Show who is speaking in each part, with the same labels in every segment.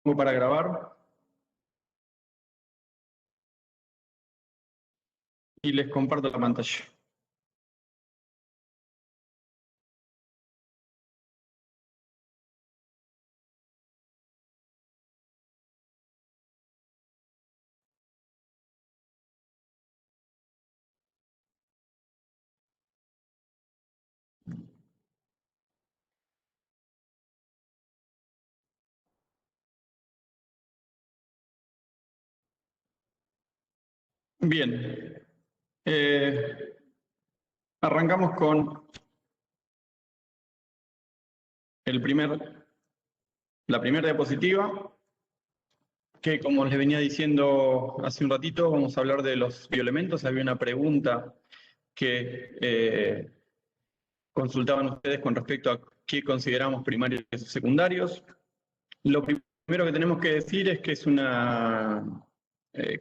Speaker 1: Para grabar y les comparto la pantalla. Bien, arrancamos con la primera diapositiva, que como les venía diciendo hace un ratito, vamos a hablar de los bioelementos. Había una pregunta que consultaban ustedes con respecto a qué consideramos primarios y secundarios. Lo primero que tenemos que decir es que es una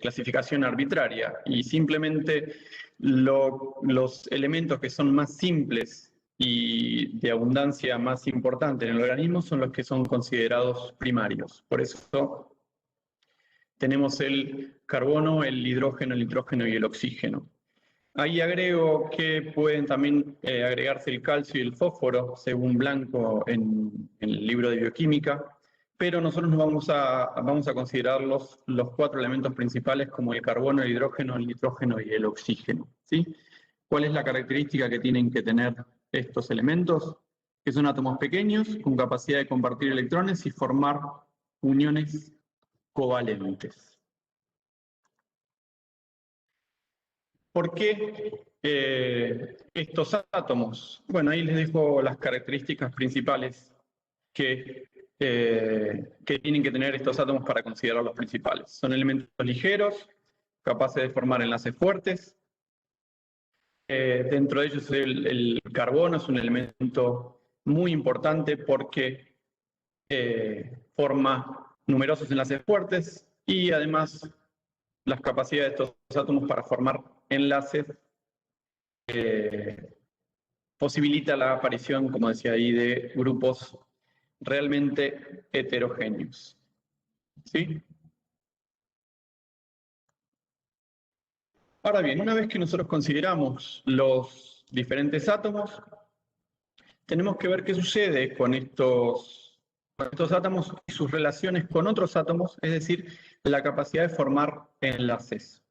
Speaker 1: clasificación arbitraria y simplemente los elementos que son más simples y de abundancia más importante en el organismo son los que son considerados primarios. Por eso tenemos el carbono, el hidrógeno y el oxígeno. Ahí agrego que pueden también agregarse el calcio y el fósforo, según Blanco en el libro de bioquímica, pero nosotros vamos a considerar los 4 elementos principales como el carbono, el nitrógeno y el oxígeno, ¿sí? ¿Cuál es la característica que tienen que tener estos elementos? Que son átomos pequeños con capacidad de compartir electrones y formar uniones covalentes. ¿Por qué estos átomos? Bueno, ahí les dejo las características principales que tienen que tener estos átomos para considerar los principales. Son elementos ligeros, capaces de formar enlaces fuertes. Dentro de ellos el carbono es un elemento muy importante porque forma numerosos enlaces fuertes y además las capacidades de estos átomos para formar enlaces posibilita la aparición, como decía ahí, de grupos realmente heterogéneos. ¿Sí? Ahora bien, una vez que nosotros consideramos los diferentes átomos, tenemos que ver qué sucede con estos átomos y sus relaciones con otros átomos, es decir, la capacidad de formar enlaces.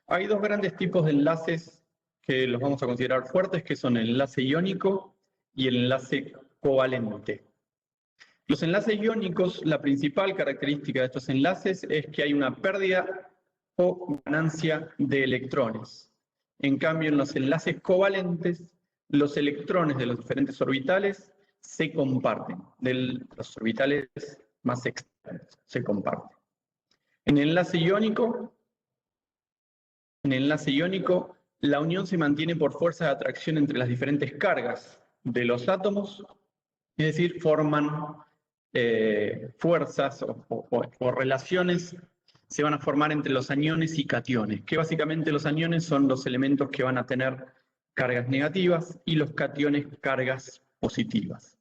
Speaker 1: Hay 2 grandes tipos de enlaces que los vamos a considerar fuertes, que son el enlace iónico y el enlace covalente. Los enlaces iónicos, la principal característica de estos enlaces es que hay una pérdida o ganancia de electrones. En cambio, en los enlaces covalentes, los electrones de los diferentes orbitales se comparten, de los orbitales más externos se comparten. En el enlace iónico, la unión se mantiene por fuerza de atracción entre las diferentes cargas de los átomos, es decir, forman fuerzas o relaciones se van a formar entre los aniones y cationes, que básicamente los aniones son los elementos que van a tener cargas negativas y los cationes cargas positivas.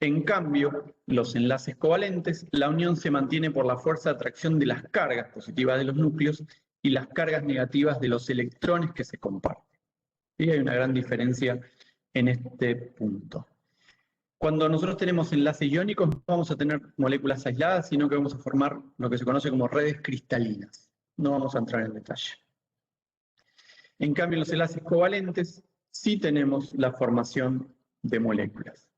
Speaker 1: En cambio, los enlaces covalentes, la unión se mantiene por la fuerza de atracción de las cargas positivas de los núcleos y las cargas negativas de los electrones que se comparten. ¿Sí? Hay una gran diferencia en este punto. Cuando nosotros tenemos enlaces iónicos, no vamos a tener moléculas aisladas, sino que vamos a formar lo que se conoce como redes cristalinas. No vamos a entrar en detalle. En cambio, en los enlaces covalentes sí tenemos la formación de moléculas.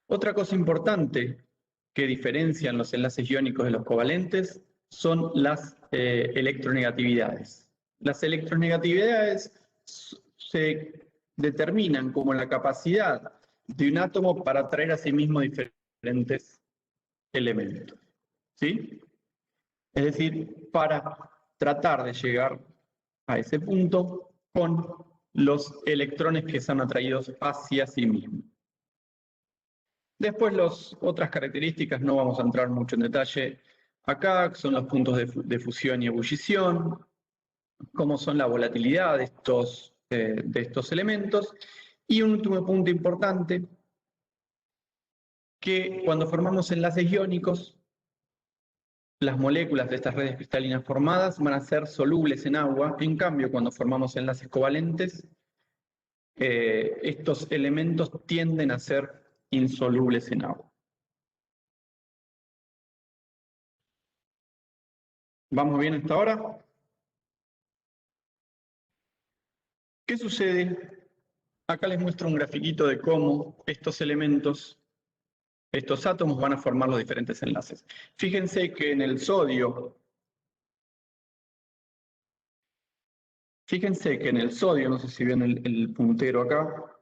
Speaker 1: Otra cosa importante que diferencian los enlaces iónicos de los covalentes son las electronegatividades. Las electronegatividades se determinan como la capacidad de un átomo para atraer a sí mismo diferentes elementos. ¿Sí? Es decir, para tratar de llegar a ese punto con los electrones que son atraídos hacia sí mismos. Después las otras características, no vamos a entrar mucho en detalle acá, son los puntos de fusión y ebullición, cómo son la volatilidad de estos elementos, y un último punto importante, que cuando formamos enlaces iónicos, las moléculas de estas redes cristalinas formadas van a ser solubles en agua. En cambio, cuando formamos enlaces covalentes, estos elementos tienden a ser insolubles en agua. ¿Vamos bien hasta ahora? ¿Qué sucede? Acá les muestro un grafiquito de cómo estos elementos, estos átomos van a formar los diferentes enlaces. Fíjense que en el sodio, no sé si ven el puntero acá,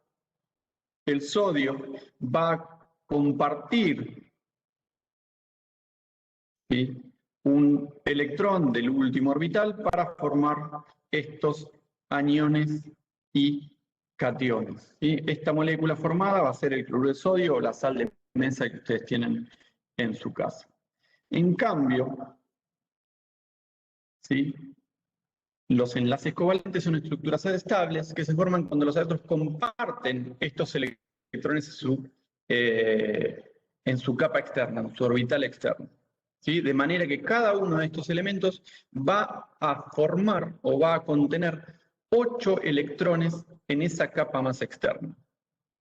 Speaker 1: el sodio va a compartir, ¿sí?, un electrón del último orbital para formar estos aniones y cationes, ¿sí? Esta molécula formada va a ser el cloruro de sodio o la sal de mesa que ustedes tienen en su casa. En cambio, ¿sí?, los enlaces covalentes son estructuras estables que se forman cuando los átomos comparten estos electrones en su capa externa, en su orbital externo, ¿sí? De manera que cada uno de estos elementos va a formar o va a contener 8 electrones en esa capa más externa,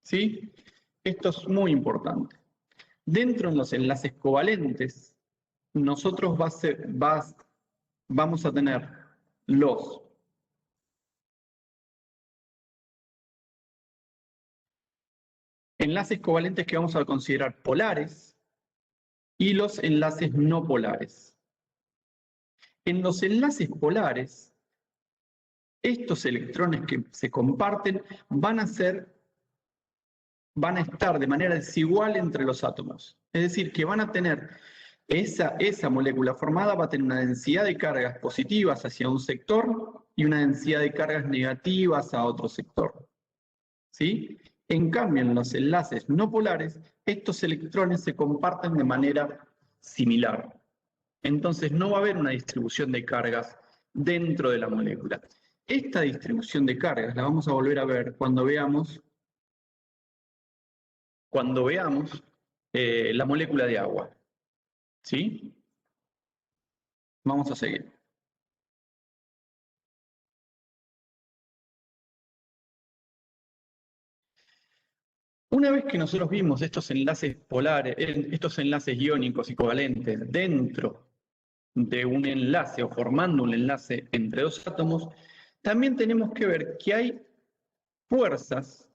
Speaker 1: ¿sí? Esto es muy importante. Dentro de los enlaces covalentes, nosotros vamos a tener los enlaces covalentes que vamos a considerar polares y los enlaces no polares. En los enlaces polares, estos electrones que se comparten van a estar de manera desigual entre los átomos. Es decir, que van a tener esa molécula formada va a tener una densidad de cargas positivas hacia un sector y una densidad de cargas negativas a otro sector, ¿sí? En cambio, en los enlaces no polares, estos electrones se comparten de manera similar. Entonces no va a haber una distribución de cargas dentro de la molécula. Esta distribución de cargas la vamos a volver a ver cuando veamos la molécula de agua, ¿sí? Vamos a seguir. Una vez que nosotros vimos estos enlaces polares, estos enlaces iónicos y covalentes dentro de un enlace o formando un enlace entre dos átomos, también tenemos que ver que hay fuerzas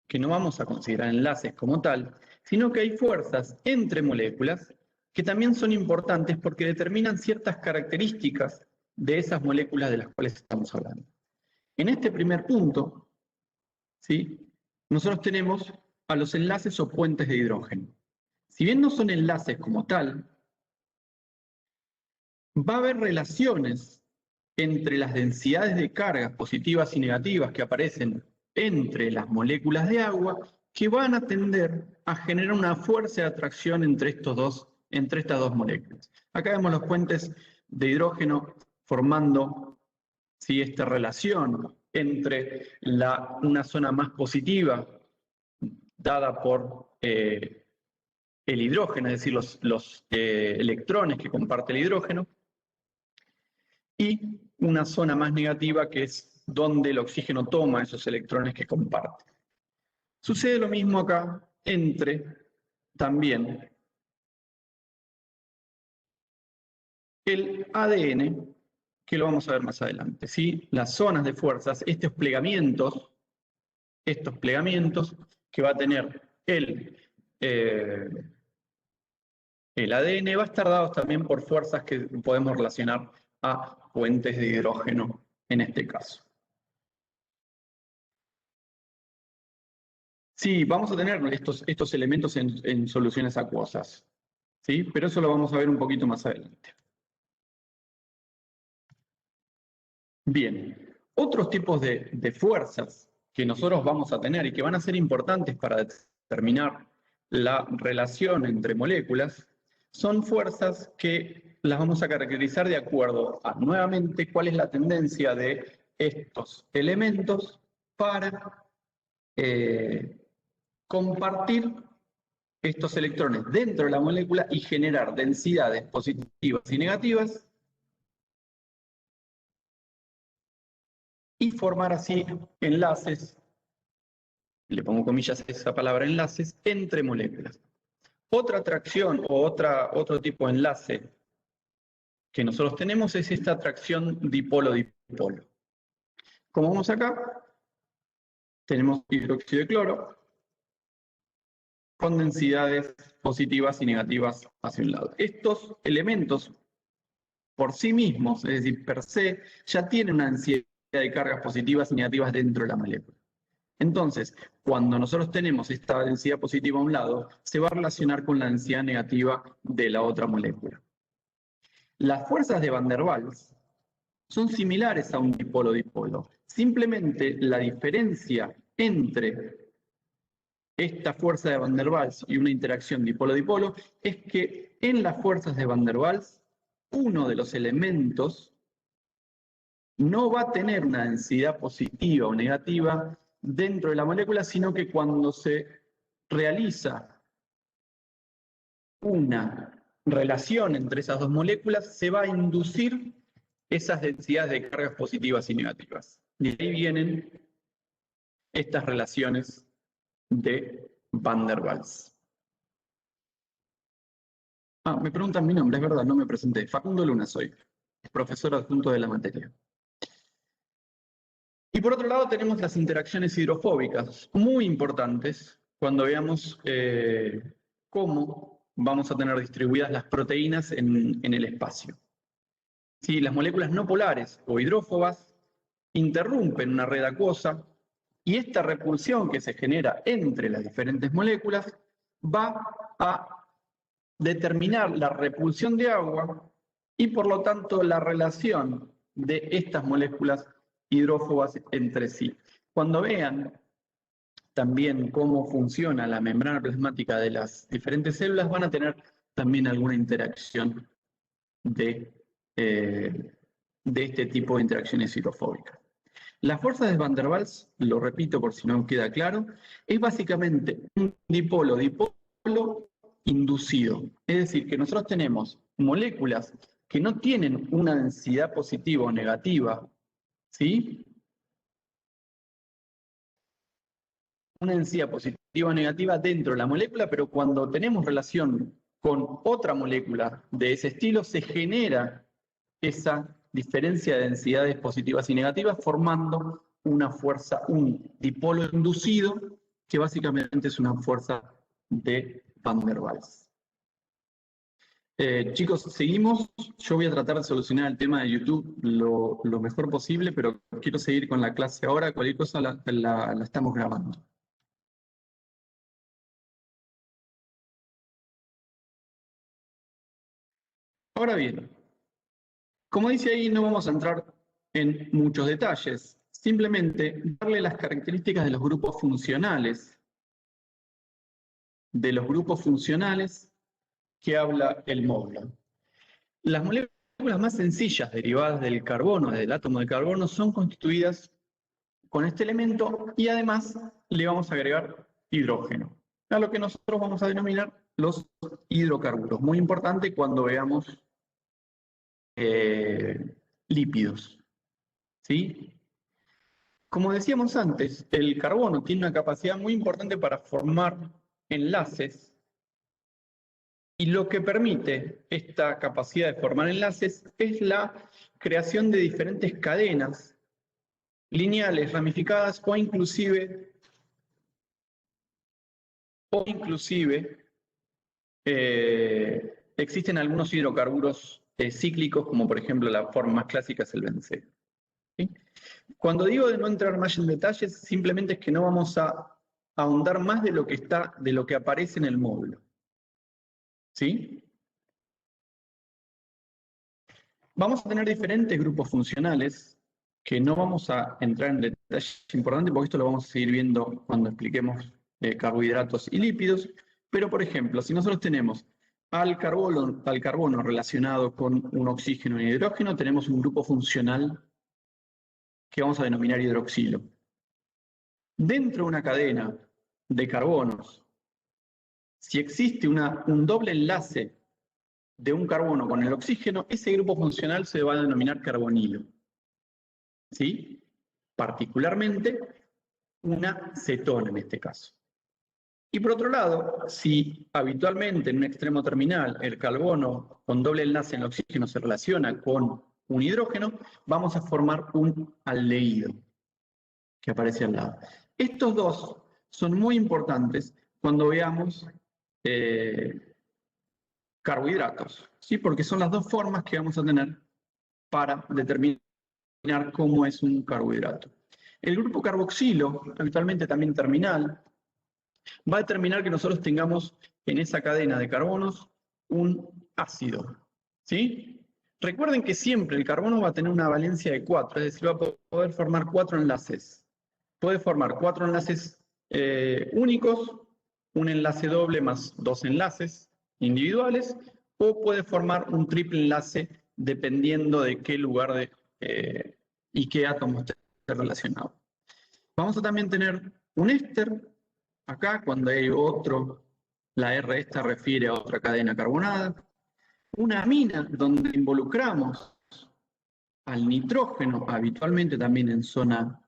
Speaker 1: que no vamos a considerar enlaces como tal, sino que hay fuerzas entre moléculas que también son importantes porque determinan ciertas características de esas moléculas de las cuales estamos hablando. En este primer punto, ¿sí?, nosotros tenemos a los enlaces o puentes de hidrógeno. Si bien no son enlaces como tal, va a haber relaciones entre las densidades de cargas positivas y negativas que aparecen entre las moléculas de agua que van a tender a generar una fuerza de atracción entre estas dos moléculas. Acá vemos los puentes de hidrógeno formando, ¿sí?, esta relación entre una zona más positiva dada por el hidrógeno, es decir, los electrones que comparte el hidrógeno, y una zona más negativa que es donde el oxígeno toma esos electrones que comparte. Sucede lo mismo acá entre también el ADN, que lo vamos a ver más adelante, ¿sí? Las zonas de fuerzas, estos plegamientos que va a tener el ADN va a estar dado también por fuerzas que podemos relacionar a puentes de hidrógeno en este caso. Sí, vamos a tener estos elementos en soluciones acuosas, ¿sí? Pero eso lo vamos a ver un poquito más adelante. Bien, otros tipos de fuerzas que nosotros vamos a tener y que van a ser importantes para determinar la relación entre moléculas son fuerzas que las vamos a caracterizar de acuerdo a, nuevamente, cuál es la tendencia de estos elementos para compartir estos electrones dentro de la molécula y generar densidades positivas y negativas y formar así enlaces, le pongo comillas a esa palabra enlaces, entre moléculas. Otra atracción o otro tipo de enlace que nosotros tenemos es esta atracción dipolo-dipolo. Como vemos acá, tenemos hidróxido de cloro con densidades positivas y negativas hacia un lado. Estos elementos por sí mismos, es decir, per se, ya tienen una densidad de cargas positivas y negativas dentro de la molécula. Entonces, cuando nosotros tenemos esta densidad positiva a un lado, se va a relacionar con la densidad negativa de la otra molécula. Las fuerzas de Van der Waals son similares a un dipolo-dipolo. Simplemente la diferencia entre esta fuerza de Van der Waals y una interacción dipolo-dipolo es que en las fuerzas de Van der Waals, uno de los elementos no va a tener una densidad positiva o negativa dentro de la molécula, sino que cuando se realiza una relación entre esas dos moléculas, se va a inducir esas densidades de cargas positivas y negativas. De ahí vienen estas relaciones de Van der Waals. Me preguntan mi nombre, es verdad, no me presenté. Facundo Luna soy, profesor adjunto de la materia. Y por otro lado tenemos las interacciones hidrofóbicas, muy importantes cuando veamos cómo vamos a tener distribuidas las proteínas en el espacio. Si las moléculas no polares o hidrófobas interrumpen una red acuosa y esta repulsión que se genera entre las diferentes moléculas va a determinar la repulsión de agua y por lo tanto la relación de estas moléculas hidrófobas entre sí. Cuando vean también cómo funciona la membrana plasmática de las diferentes células, van a tener también alguna interacción de este tipo de interacciones hidrofóbicas. Las fuerzas de Van der Waals, lo repito por si no queda claro, es básicamente un dipolo-dipolo inducido. Es decir, que nosotros tenemos moléculas que no tienen una densidad positiva o negativa, ¿sí? Una densidad positiva o negativa dentro de la molécula, pero cuando tenemos relación con otra molécula de ese estilo, se genera esa diferencia de densidades positivas y negativas formando una fuerza, un dipolo inducido, que básicamente es una fuerza de Van der Waals. Chicos, seguimos. Yo voy a tratar de solucionar el tema de YouTube lo mejor posible, pero quiero seguir con la clase ahora. Cualquier cosa la estamos grabando. Ahora bien, como dice ahí, no vamos a entrar en muchos detalles. Simplemente darle las características de los grupos funcionales. Que habla el módulo. Las moléculas más sencillas derivadas del carbono, del átomo de carbono, son constituidas con este elemento y además le vamos a agregar hidrógeno, a lo que nosotros vamos a denominar los hidrocarburos. Muy importante cuando veamos lípidos. ¿Sí? Como decíamos antes, el carbono tiene una capacidad muy importante para formar enlaces. Y lo que permite esta capacidad de formar enlaces es la creación de diferentes cadenas lineales, ramificadas o inclusive existen algunos hidrocarburos cíclicos, como por ejemplo la forma más clásica es el benceno. ¿Sí? Cuando digo de no entrar más en detalles, simplemente es que no vamos a ahondar más de lo que aparece en el módulo. ¿Sí? Vamos a tener diferentes grupos funcionales que no vamos a entrar en detalles importantes porque esto lo vamos a seguir viendo cuando expliquemos carbohidratos y lípidos. Pero, por ejemplo, si nosotros tenemos al carbono relacionado con un oxígeno y un hidrógeno, tenemos un grupo funcional que vamos a denominar hidroxilo. Dentro de una cadena de carbonos, Si existe un doble enlace de un carbono con el oxígeno, ese grupo funcional se va a denominar carbonilo. ¿Sí? Particularmente una cetona en este caso. Y por otro lado, si habitualmente en un extremo terminal el carbono con doble enlace en el oxígeno se relaciona con un hidrógeno, vamos a formar un aldehído que aparece al lado. Estos dos son muy importantes cuando veamos carbohidratos, ¿sí? Porque son las dos formas que vamos a tener para determinar cómo es un carbohidrato. El grupo carboxilo, habitualmente también terminal, va a determinar que nosotros tengamos en esa cadena de carbonos un ácido. ¿Sí? Recuerden que siempre el carbono va a tener una valencia de 4, es decir, va a poder formar 4 enlaces. Puede formar 4 enlaces únicos, un enlace doble más 2 enlaces individuales, o puede formar un triple enlace dependiendo de qué lugar y qué átomo esté relacionado. Vamos a también tener un éster. Acá, cuando hay otro, la R esta refiere a otra cadena carbonada. Una amina, donde involucramos al nitrógeno, habitualmente también en zona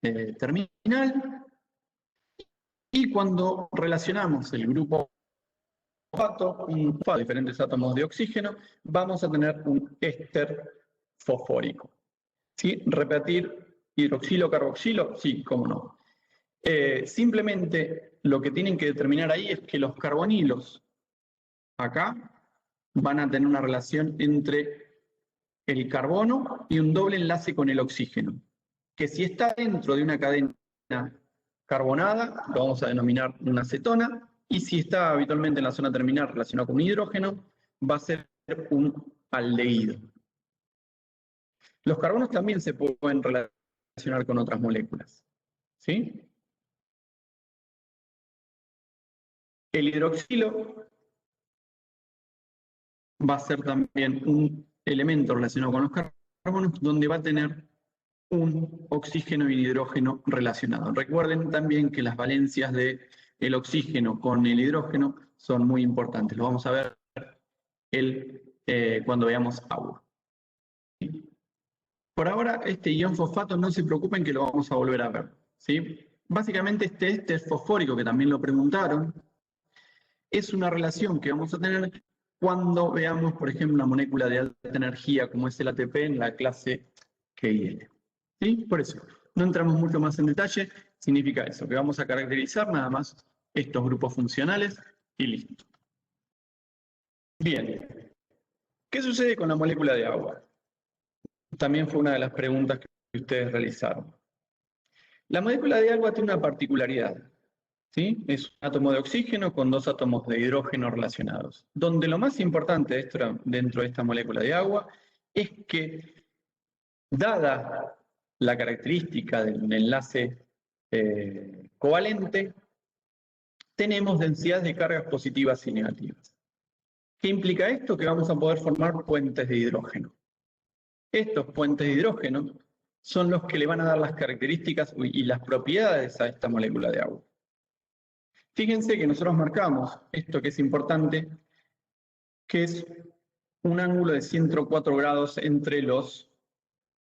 Speaker 1: terminal. Y cuando relacionamos el grupo fosfato, diferentes átomos de oxígeno, vamos a tener un éster fosfórico. ¿Sí? Repetir hidroxilo, carboxilo, sí, cómo no. Simplemente lo que tienen que determinar ahí es que los carbonilos acá van a tener una relación entre el carbono y un doble enlace con el oxígeno, que si está dentro de una cadena carbonada lo vamos a denominar una cetona, y si está habitualmente en la zona terminal relacionado con un hidrógeno va a ser un aldehído. Los carbonos también se pueden relacionar con otras moléculas, ¿sí? El hidroxilo va a ser también un elemento relacionado con los carbonos, donde va a tener un oxígeno y un hidrógeno relacionados. Recuerden también que las valencias del oxígeno con el hidrógeno son muy importantes. Lo vamos a ver cuando veamos agua. Por ahora, este ion fosfato, no se preocupen que lo vamos a volver a ver, ¿sí? Básicamente este éster fosfórico, que también lo preguntaron, es una relación que vamos a tener cuando veamos, por ejemplo, una molécula de alta energía como es el ATP en la clase KL. ¿Sí? Por eso, no entramos mucho más en detalle, significa eso, que vamos a caracterizar nada más estos grupos funcionales y listo. Bien, ¿qué sucede con la molécula de agua? También fue una de las preguntas que ustedes realizaron. La molécula de agua tiene una particularidad, ¿sí? Es un átomo de oxígeno con 2 átomos de hidrógeno relacionados, donde lo más importante dentro de esta molécula de agua es que, dada la característica del enlace covalente, tenemos densidades de cargas positivas y negativas. ¿Qué implica esto? Que vamos a poder formar puentes de hidrógeno. Estos puentes de hidrógeno son los que le van a dar las características y las propiedades a esta molécula de agua. Fíjense que nosotros marcamos esto que es importante, que es un ángulo de 104 grados entre los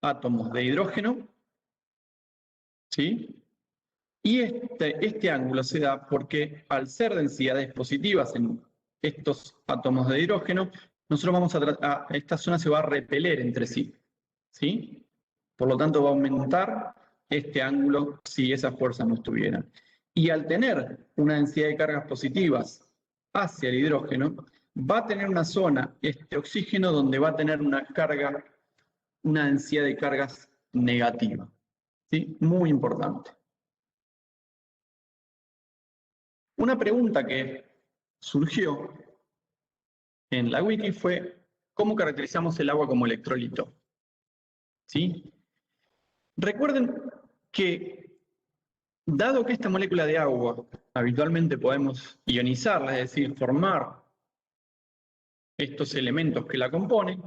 Speaker 1: átomos de hidrógeno, ¿sí? Y este ángulo se da porque al ser densidades positivas en estos átomos de hidrógeno, nosotros vamos esta zona se va a repeler entre sí, ¿sí? Por lo tanto va a aumentar este ángulo si esas fuerzas no estuvieran. Y al tener una densidad de cargas positivas hacia el hidrógeno, va a tener una zona, este oxígeno, donde va a tener una densidad de cargas negativa, ¿sí? Muy importante. Una pregunta que surgió en la wiki fue: ¿cómo caracterizamos el agua como electrolito? ¿Sí? Recuerden que, dado que esta molécula de agua habitualmente podemos ionizarla, es decir, formar estos elementos que la componen,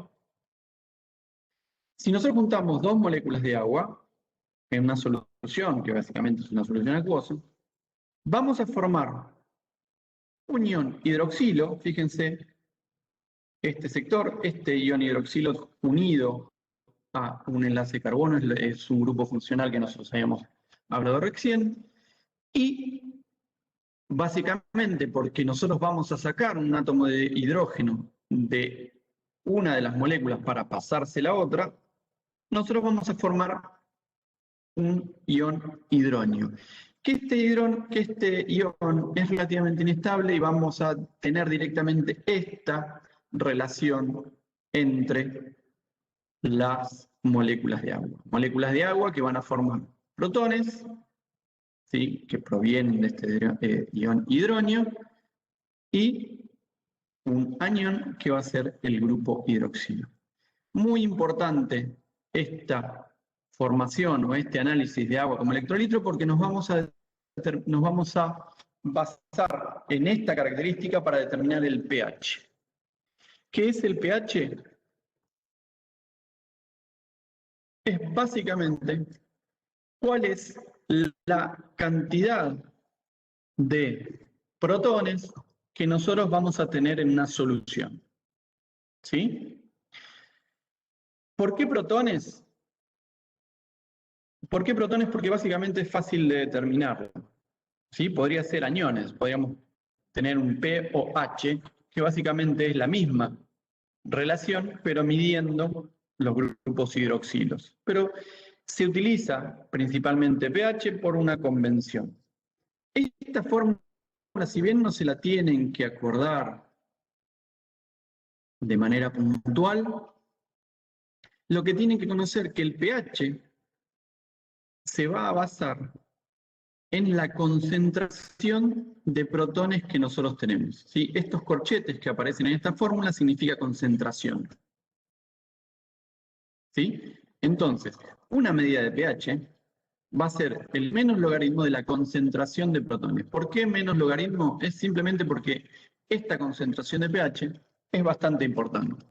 Speaker 1: si nosotros juntamos 2 moléculas de agua en una solución, que básicamente es una solución acuosa, vamos a formar Un ion hidroxilo, fíjense, este sector, este ion hidroxilo unido a un enlace de carbono, es un grupo funcional que nosotros habíamos hablado recién, y básicamente porque nosotros vamos a sacar un átomo de hidrógeno de una de las moléculas para pasarse a otra, nosotros vamos a formar un ion hidronio. Que este ion es relativamente inestable y vamos a tener directamente esta relación entre las moléculas de agua. Moléculas de agua que van a formar protones, ¿sí?, que provienen de este ion hidronio, y un anión que va a ser el grupo hidroxilo. Muy importante esta formación o este análisis de agua como electrolito porque nos vamos a basar en esta característica para determinar el pH. ¿Qué es el pH? Es básicamente cuál es la cantidad de protones que nosotros vamos a tener en una solución. ¿Sí? ¿Por qué protones? ¿Por qué protones? Porque básicamente es fácil de determinar. ¿Sí? Podría ser aniones, podríamos tener un P o H, que básicamente es la misma relación, pero midiendo los grupos hidroxilos. Pero se utiliza principalmente pH por una convención. Esta fórmula, si bien no se la tienen que acordar de manera puntual, lo que tienen que conocer es que el pH se va a basar en la concentración de protones que nosotros tenemos. ¿Sí? Estos corchetes que aparecen en esta fórmula significa concentración. ¿Sí? Entonces, una medida de pH va a ser el menos logaritmo de la concentración de protones. ¿Por qué menos logaritmo? Es simplemente porque esta concentración de pH es bastante importante.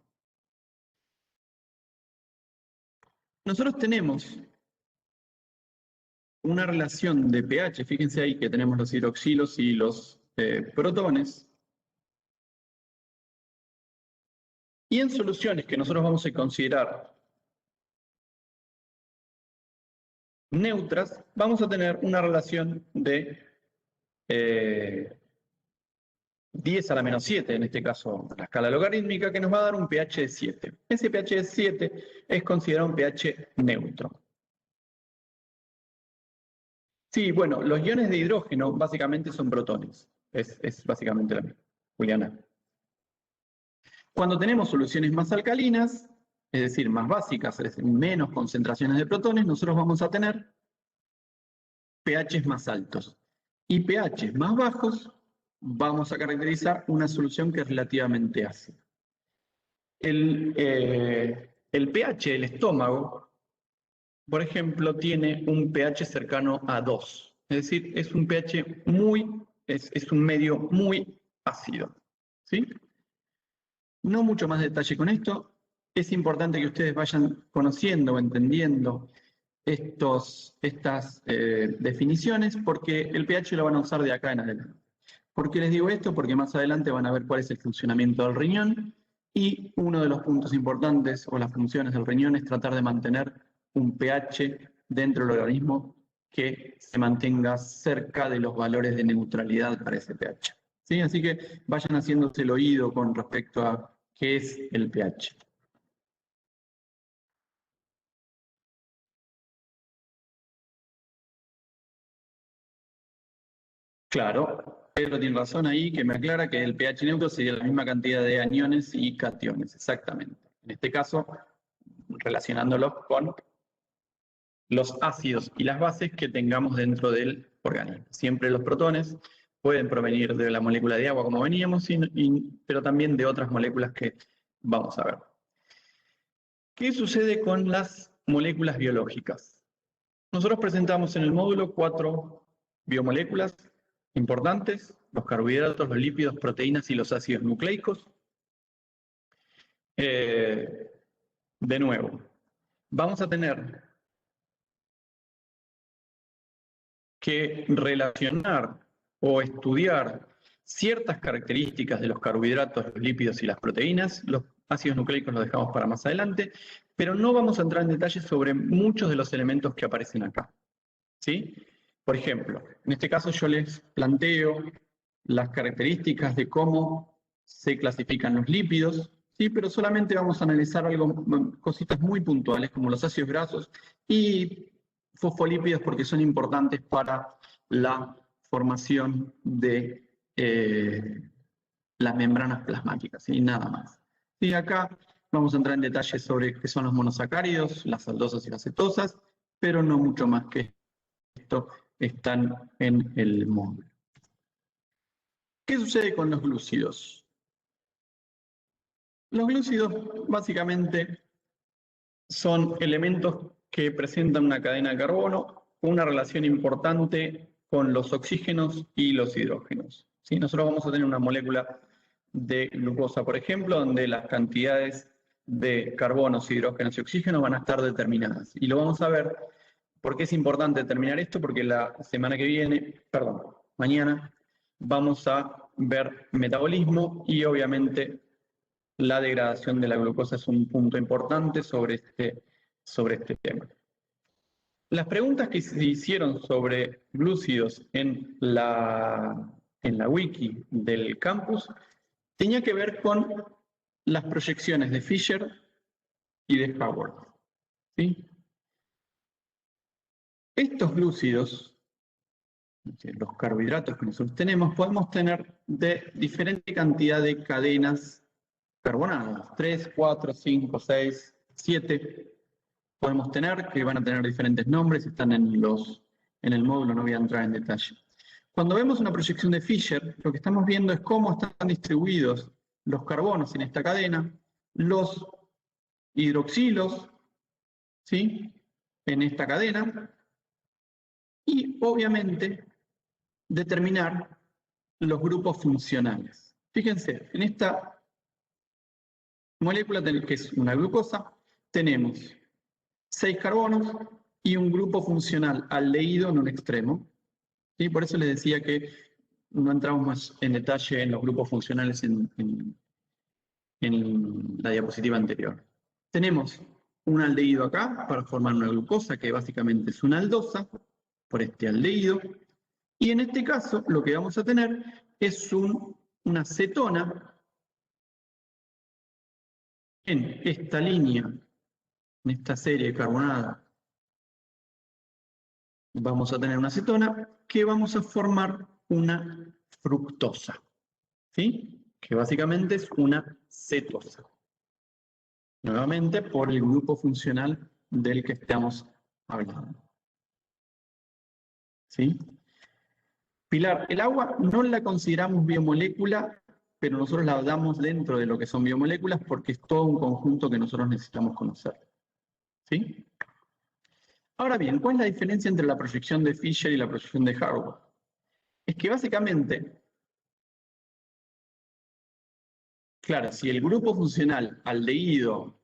Speaker 1: Nosotros tenemos una relación de pH, fíjense ahí que tenemos los hidroxilos y los protones, y en soluciones que nosotros vamos a considerar neutras, vamos a tener una relación de 10 a la menos 7, en este caso la escala logarítmica, que nos va a dar un pH de 7. Ese pH de 7 es considerado un pH neutro. Sí, bueno, los iones de hidrógeno básicamente son protones. Es básicamente la misma, Juliana. Cuando tenemos soluciones más alcalinas, es decir, más básicas, es decir, menos concentraciones de protones, nosotros vamos a tener pHs más altos. Y pHs más bajos, vamos a caracterizar una solución que es relativamente ácida. El pH del estómago, por ejemplo, tiene un pH cercano a 2. Es decir, es un pH es un medio muy ácido. ¿Sí? No mucho más detalle con esto. Es importante que ustedes vayan conociendo o entendiendo estas definiciones porque el pH lo van a usar de acá en adelante. ¿Por qué les digo esto? Porque más adelante van a ver cuál es el funcionamiento del riñón y uno de los puntos importantes o las funciones del riñón es tratar de mantener un pH dentro del organismo que se mantenga cerca de los valores de neutralidad para ese pH. ¿Sí? Así que vayan haciéndose el oído con respecto a qué es el pH. Claro, Pedro tiene razón ahí, que me aclara que el pH neutro sería la misma cantidad de aniones y cationes, exactamente. En este caso, relacionándolos con los ácidos y las bases que tengamos dentro del organismo. Siempre los protones pueden provenir de la molécula de agua, como veníamos, pero también de otras moléculas que vamos a ver. ¿Qué sucede con las moléculas biológicas? Nosotros presentamos en el módulo 4 biomoléculas importantes: los carbohidratos, los lípidos, proteínas y los ácidos nucleicos. De nuevo, vamos a tener que relacionar o estudiar ciertas características de los carbohidratos, los lípidos y las proteínas. Los ácidos nucleicos los dejamos para más adelante, pero no vamos a entrar en detalle sobre muchos de los elementos que aparecen acá. ¿Sí? Por ejemplo, en este caso yo les planteo las características de cómo se clasifican los lípidos, ¿sí? Pero solamente vamos a analizar cositas muy puntuales como los ácidos grasos y fosfolípidos porque son importantes para la formación de las membranas plasmáticas y nada más. Y acá vamos a entrar en detalle sobre qué son los monosacáridos, las aldosas y las cetosas, pero no mucho más que esto están en el módulo. ¿Qué sucede con los glúcidos? Los glúcidos básicamente son elementos que presentan una cadena de carbono, una relación importante con los oxígenos y los hidrógenos. ¿Sí? Nosotros vamos a tener una molécula de glucosa, por ejemplo, donde las cantidades de carbonos, hidrógenos y oxígenos van a estar determinadas. Y lo vamos a ver. ¿Por qué es importante determinar esto? Porque la semana que viene, mañana, vamos a ver metabolismo y obviamente la degradación de la glucosa es un punto importante sobre este tema. Las preguntas que se hicieron sobre glúcidos en la wiki del campus tenía que ver con las proyecciones de Fisher y de Howard. ¿Sí? Estos glúcidos, los carbohidratos que nosotros tenemos, podemos tener de diferente cantidad de cadenas carbonadas, 3, 4, 5, 6, 7, podemos tener, que van a tener diferentes nombres, están en el módulo, no voy a entrar en detalle. Cuando vemos una proyección de Fisher, lo que estamos viendo es cómo están distribuidos los carbonos en esta cadena, los hidroxilos, ¿sí?, en esta cadena, y obviamente determinar los grupos funcionales. Fíjense, en esta molécula que es una glucosa, tenemos 6 carbonos y un grupo funcional aldehído en un extremo. ¿Sí? Por eso les decía que no entramos más en detalle en los grupos funcionales en la diapositiva anterior. Tenemos un aldehído acá para formar una glucosa que básicamente es una aldosa por este aldehído. Y en este caso lo que vamos a tener es una cetona en esta línea, en esta serie carbonada. Vamos a tener una cetona que vamos a formar una fructosa, ¿sí?, que básicamente es una cetosa. Nuevamente por el grupo funcional del que estamos hablando. ¿Sí? Pilar, el agua no la consideramos biomolécula, pero nosotros la damos dentro de lo que son biomoléculas porque es todo un conjunto que nosotros necesitamos conocer. ¿Sí? Ahora bien, ¿cuál es la diferencia entre la proyección de Fisher y la proyección de Harwood? Es que básicamente, claro, si el grupo funcional aldehído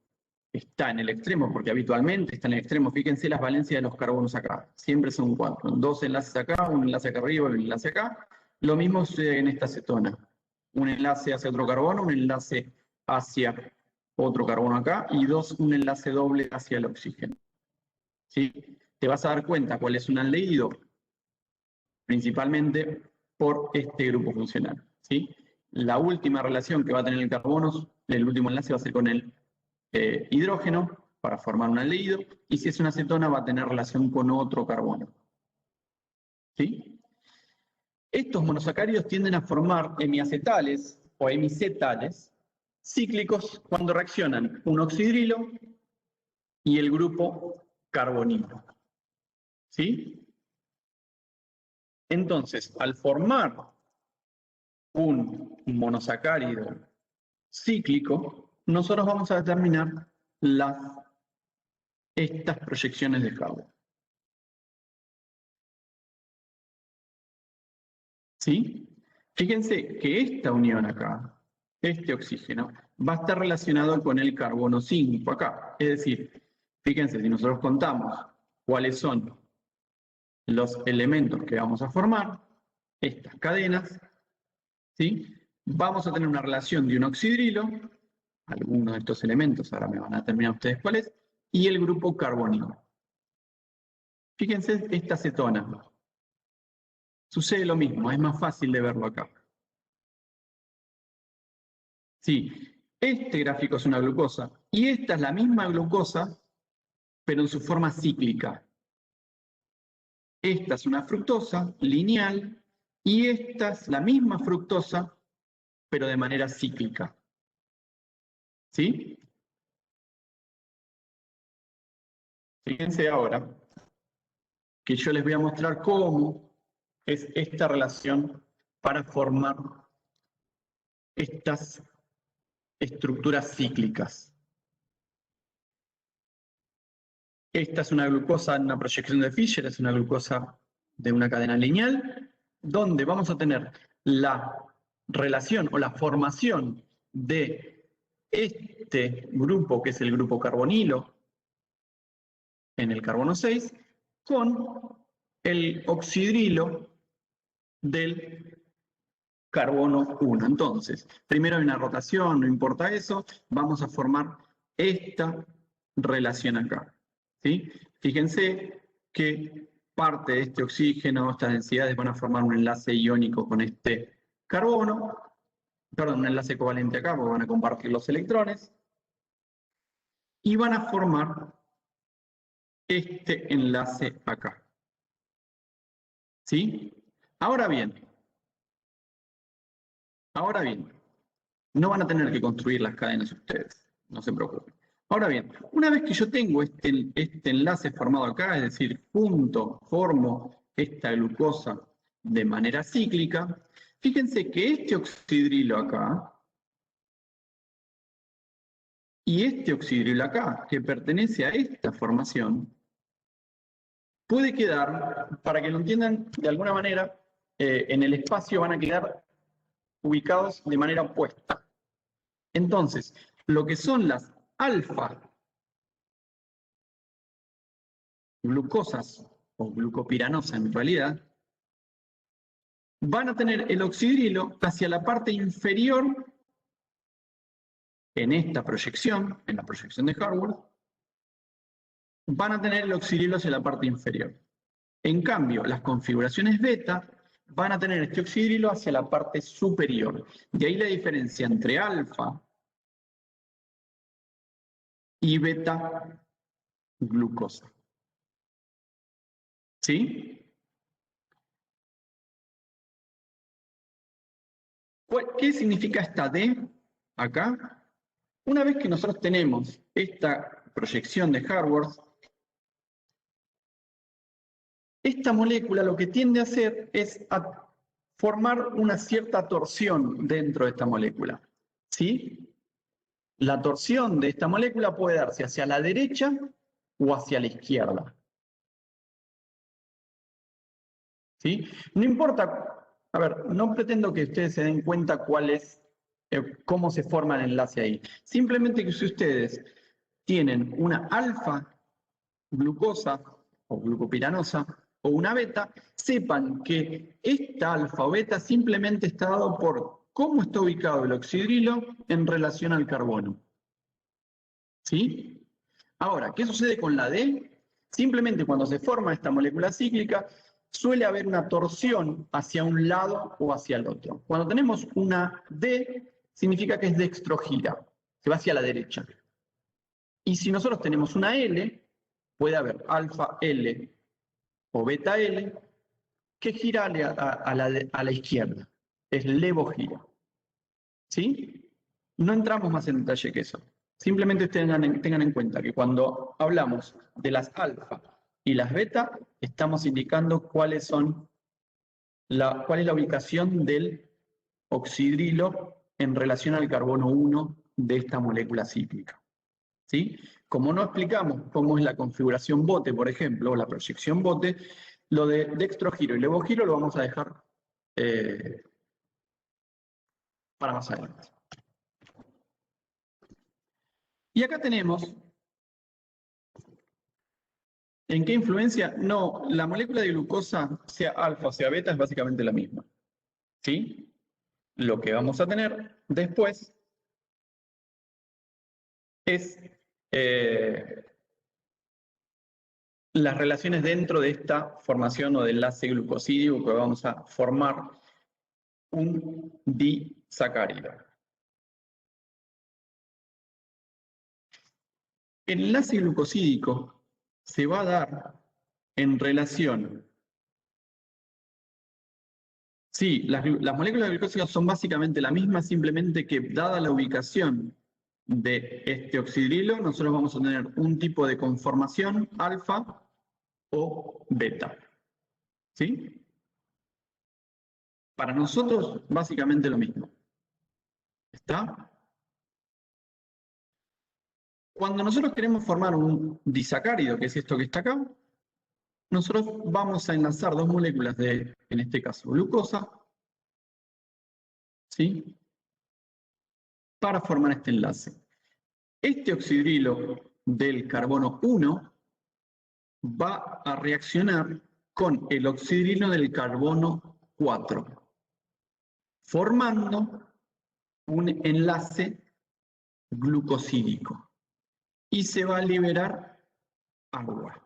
Speaker 1: está en el extremo, porque habitualmente está en el extremo, fíjense las valencias de los carbonos acá, siempre son 4, 2 enlaces acá, un enlace acá arriba, un enlace acá. Lo mismo sucede en esta cetona, un enlace hacia otro carbono, un enlace hacia otro carbono acá, y un enlace doble hacia el oxígeno. ¿Sí? Te vas a dar cuenta cuál es un aldehído, principalmente por este grupo funcional. ¿Sí? La última relación que va a tener el carbono, el último enlace va a ser con el hidrógeno para formar un aldehído, y si es una cetona va a tener relación con otro carbono. ¿Sí? Estos monosacáridos tienden a formar hemiacetales o hemicetales cíclicos cuando reaccionan un oxidrilo y el grupo carbonilo. ¿Sí? Entonces, al formar un monosacárido cíclico, nosotros vamos a determinar estas proyecciones de carbono. ¿Sí? Fíjense que esta unión acá, este oxígeno, va a estar relacionado con el carbono 5 acá. Es decir, fíjense, si nosotros contamos cuáles son los elementos que vamos a formar, estas cadenas ¿sí? Vamos a tener una relación de un oxidrilo, algunos de estos elementos, ahora me van a determinar ustedes cuál es, y el grupo carbonilo. Fíjense esta acetona. Sucede lo mismo, es más fácil de verlo acá. Sí, este gráfico es una glucosa y esta es la misma glucosa, pero en su forma cíclica. Esta es una fructosa lineal y esta es la misma fructosa, pero de manera cíclica. ¿Sí? Fíjense ahora que yo les voy a mostrar cómo es esta relación para formar estas estructuras cíclicas. Esta es una glucosa en una proyección de Fischer, es una glucosa de una cadena lineal, donde vamos a tener la relación o la formación de este grupo, que es el grupo carbonilo, en el carbono 6, con el oxidrilo del carbono 1. Entonces, primero hay una rotación, no importa eso, vamos a formar esta relación acá. ¿Sí? Fíjense que parte de este oxígeno, estas densidades van a formar un enlace iónico con este carbono, perdón, un enlace covalente acá, porque van a compartir los electrones, y van a formar este enlace acá. ¿Sí? Ahora bien, no van a tener que construir las cadenas ustedes, no se preocupen. Ahora bien, una vez que yo tengo este enlace formado acá, es decir, formo esta glucosa de manera cíclica, fíjense que este oxidrilo acá y este oxidrilo acá, que pertenece a esta formación, puede quedar, para que lo entiendan de alguna manera, en el espacio van a quedar ubicados de manera opuesta. Entonces, lo que son las alfa glucosas o glucopiranosa en realidad, van a tener el oxidrilo hacia la parte inferior en esta proyección, en la proyección de Harwood, van a tener el oxidrilo hacia la parte inferior. En cambio, las configuraciones beta van a tener este oxidrilo hacia la parte superior. De ahí la diferencia entre alfa y beta glucosa. ¿Sí? ¿Qué significa esta D acá? Una vez que nosotros tenemos esta proyección de Harwood, esta molécula lo que tiende a hacer es a formar una cierta torsión dentro de esta molécula. ¿Sí? La torsión de esta molécula puede darse hacia la derecha o hacia la izquierda. ¿Sí? No importa, a ver, no pretendo que ustedes se den cuenta cuál es, cómo se forma el enlace ahí. Simplemente que si ustedes tienen una alfa glucosa o glucopiranosa o una beta, sepan que esta alfa o beta simplemente está dado por cómo está ubicado el oxidrilo en relación al carbono. ¿Sí? Ahora, ¿qué sucede con la D? Simplemente cuando se forma esta molécula cíclica, suele haber una torsión hacia un lado o hacia el otro. Cuando tenemos una D, significa que es dextrogira, se va hacia la derecha. Y si nosotros tenemos una L, puede haber alfa L o beta L que gira a la izquierda. Es levogira. ¿Sí? No entramos más en detalle que eso. Simplemente tengan en cuenta que cuando hablamos de las alfa y las beta, estamos indicando cuál es la ubicación del oxidrilo en relación al carbono 1 de esta molécula cíclica. ¿Sí? Como no explicamos cómo es la configuración bote, por ejemplo, o la proyección bote, lo de dextrogiro y levogiro lo vamos a dejar para más adelante. Y acá tenemos, ¿en qué influencia? No, la molécula de glucosa, sea alfa o sea beta, es básicamente la misma. ¿Sí? lo que vamos a tener después es las relaciones dentro de esta formación o de enlace glucosídico que vamos a formar un disacárido. El enlace glucosídico se va a dar en relación. Sí, las moléculas glucósicas son básicamente la misma, simplemente que dada la ubicación de este oxidrilo, nosotros vamos a tener un tipo de conformación alfa o beta. ¿Sí? Para nosotros, básicamente lo mismo. ¿Está? Cuando nosotros queremos formar un disacárido, que es esto que está acá, nosotros vamos a enlazar dos moléculas de, en este caso, glucosa, ¿sí? Para formar este enlace. Este oxidrilo del carbono 1 va a reaccionar con el oxidrilo del carbono 4, formando un enlace glucosídico y se va a liberar agua.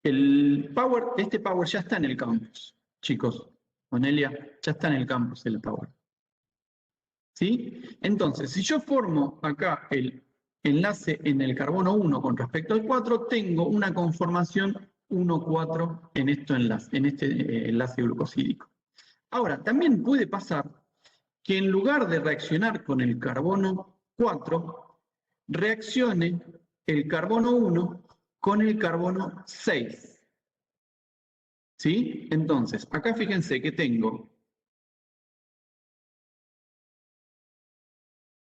Speaker 1: Este power ya está en el campus, chicos. Onelia, ya está en el campus el power. ¿Sí? Entonces, si yo formo acá el enlace en el carbono 1 con respecto al 4, tengo una conformación 1,4 en este enlace glucosídico. Ahora, también puede pasar que en lugar de reaccionar con el carbono 4, reaccione el carbono 1 con el carbono 6. ¿Sí? Entonces, acá fíjense que tengo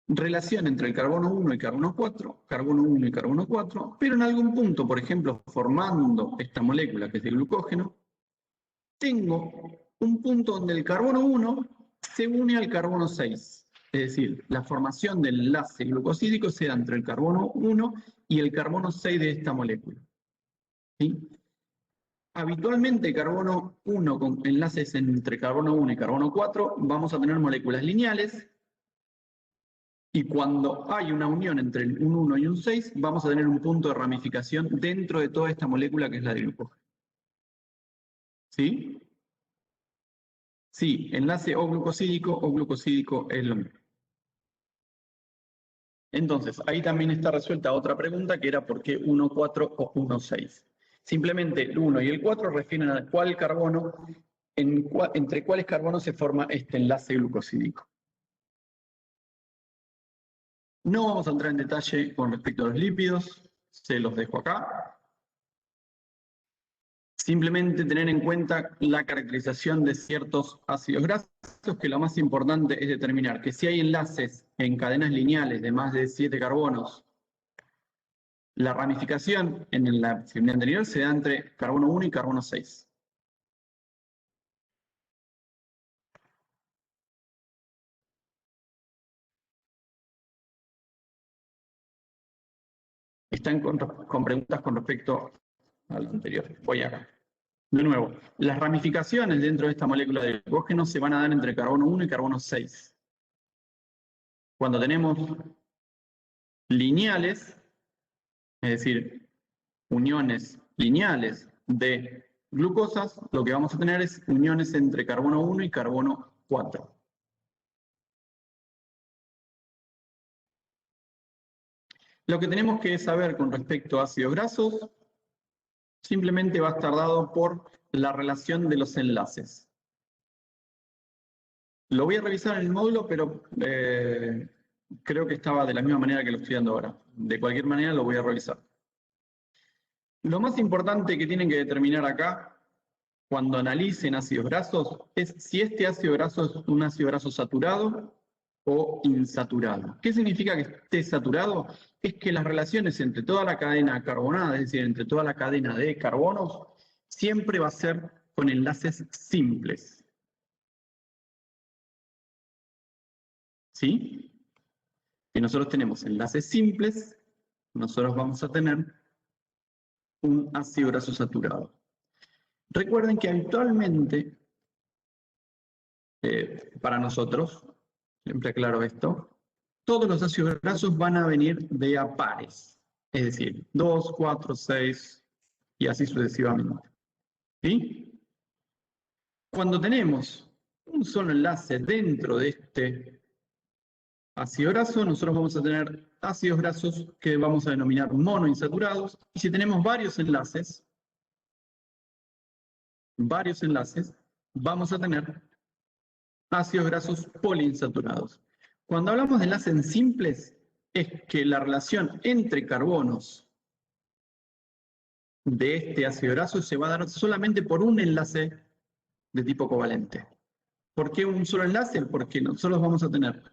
Speaker 1: relación entre el carbono 1 y carbono 4, carbono 1 y carbono 4, pero en algún punto, por ejemplo, formando esta molécula que es el glucógeno, tengo un punto donde el carbono 1 se une al carbono 6. Es decir, la formación del enlace glucosídico se da entre el carbono 1 y el carbono 6 de esta molécula. ¿Sí? Habitualmente, carbono 1 con enlaces entre carbono 1 y carbono 4, vamos a tener moléculas lineales. Y cuando hay una unión entre un 1 y un 6, vamos a tener un punto de ramificación dentro de toda esta molécula que es la de glucógeno. ¿Sí? Sí, enlace o glucosídico es lo mismo. Entonces, ahí también está resuelta otra pregunta que era ¿por qué 1,4 o 1,6? Simplemente el 1 y el 4 refieren a cuál carbono, entre cuáles carbonos se forma este enlace glucosídico. No vamos a entrar en detalle con respecto a los lípidos, se los dejo acá. Simplemente tener en cuenta la caracterización de ciertos ácidos grasos, que lo más importante es determinar que si hay enlaces en cadenas lineales de más de 7 carbonos, la ramificación en la disciplina anterior se da entre carbono 1 y carbono 6. Están con preguntas con respecto a lo anterior. Voy acá. De nuevo, las ramificaciones dentro de esta molécula de glucógeno se van a dar entre carbono 1 y carbono 6. Cuando tenemos lineales, es decir, uniones lineales de glucosas, lo que vamos a tener es uniones entre carbono 1 y carbono 4. Lo que tenemos que saber con respecto a ácidos grasos simplemente va a estar dado por la relación de los enlaces. Lo voy a revisar en el módulo, pero creo que estaba de la misma manera que lo estoy dando ahora. De cualquier manera lo voy a revisar. Lo más importante que tienen que determinar acá, cuando analicen ácidos grasos, es si este ácido graso es un ácido graso saturado o insaturado. ¿Qué significa que esté saturado? Es que las relaciones entre toda la cadena carbonada, es decir, entre toda la cadena de carbonos, siempre va a ser con enlaces simples. ¿Sí? Si nosotros tenemos enlaces simples, nosotros vamos a tener un ácido graso saturado. Recuerden que habitualmente para nosotros, siempre aclaro esto, todos los ácidos grasos van a venir de a pares, es decir, 2, 4, 6 y así sucesivamente. ¿Sí? Cuando tenemos un solo enlace dentro de este ácido graso, nosotros vamos a tener ácidos grasos que vamos a denominar monoinsaturados, y si tenemos varios enlaces, vamos a tener ácidos grasos poliinsaturados. Cuando hablamos de enlaces simples, es que la relación entre carbonos de este ácido graso se va a dar solamente por un enlace de tipo covalente. ¿Por qué un solo enlace? Porque nosotros vamos a tener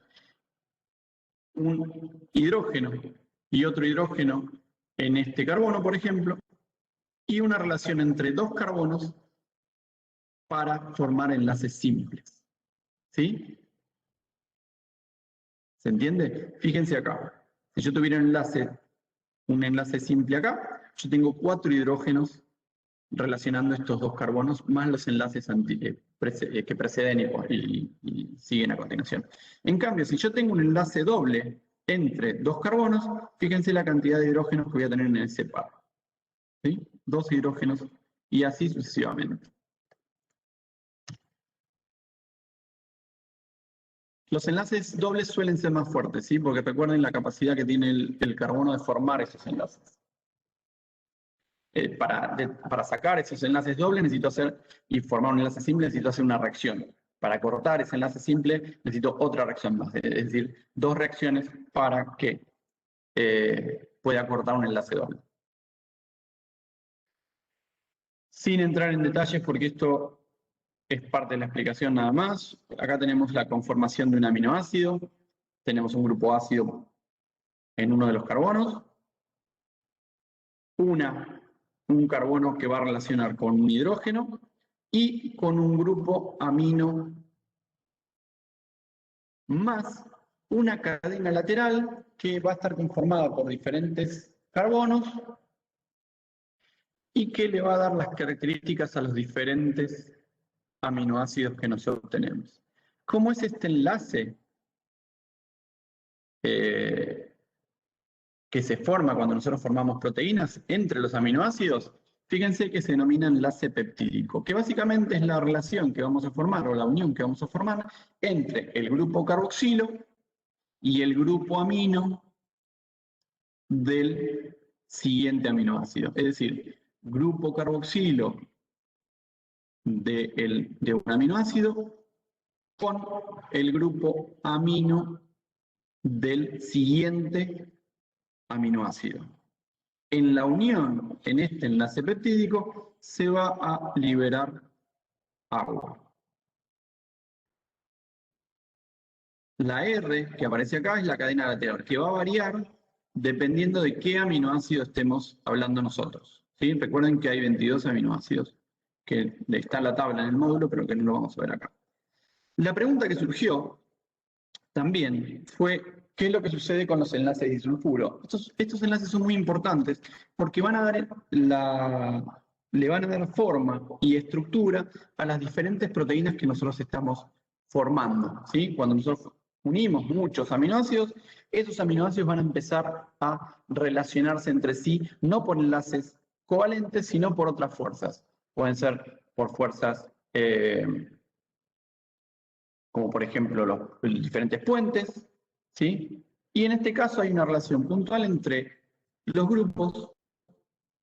Speaker 1: un hidrógeno y otro hidrógeno en este carbono, por ejemplo, y una relación entre dos carbonos para formar enlaces simples. ¿Sí? ¿Se entiende? Fíjense acá. Si yo tuviera un enlace simple acá, yo tengo 4 hidrógenos relacionando estos dos carbonos más los enlaces que preceden y siguen a continuación. En cambio, si yo tengo un enlace doble entre dos carbonos, fíjense la cantidad de hidrógenos que voy a tener en ese par. ¿Sí? 2 hidrógenos y así sucesivamente. Los enlaces dobles suelen ser más fuertes, ¿sí? Porque recuerden la capacidad que tiene el carbono de formar esos enlaces. Para sacar esos enlaces dobles necesito hacer, y formar un enlace simple, necesito hacer una reacción. Para cortar ese enlace simple necesito otra reacción más, es decir, 2 reacciones para que pueda cortar un enlace doble. Sin entrar en detalles, porque esto es parte de la explicación nada más, acá tenemos la conformación de un aminoácido, tenemos un grupo ácido en uno de los carbonos, un carbono que va a relacionar con un hidrógeno y con un grupo amino más una cadena lateral que va a estar conformada por diferentes carbonos y que le va a dar las características a los diferentes aminoácidos que nosotros tenemos. ¿Cómo es este enlace que se forma cuando nosotros formamos proteínas entre los aminoácidos? Fíjense que se denomina enlace peptídico, que básicamente es la relación que vamos a formar o la unión que vamos a formar entre el grupo carboxilo y el grupo amino del siguiente aminoácido. Es decir, grupo carboxilo de un aminoácido con el grupo amino del siguiente aminoácido. En la unión, en este enlace peptídico, se va a liberar agua. La R que aparece acá es la cadena lateral, que va a variar dependiendo de qué aminoácido estemos hablando nosotros. ¿Sí? Recuerden que hay 22 aminoácidos, que está en la tabla en el módulo, pero que no lo vamos a ver acá. La pregunta que surgió también fue, ¿qué es lo que sucede con los enlaces disulfuro? Estos enlaces son muy importantes porque le van a dar forma y estructura a las diferentes proteínas que nosotros estamos formando. ¿Sí? Cuando nosotros unimos muchos aminoácidos, esos aminoácidos van a empezar a relacionarse entre sí, no por enlaces covalentes, sino por otras fuerzas. Pueden ser por fuerzas como por ejemplo los diferentes puentes, ¿sí? Y en este caso hay una relación puntual entre los grupos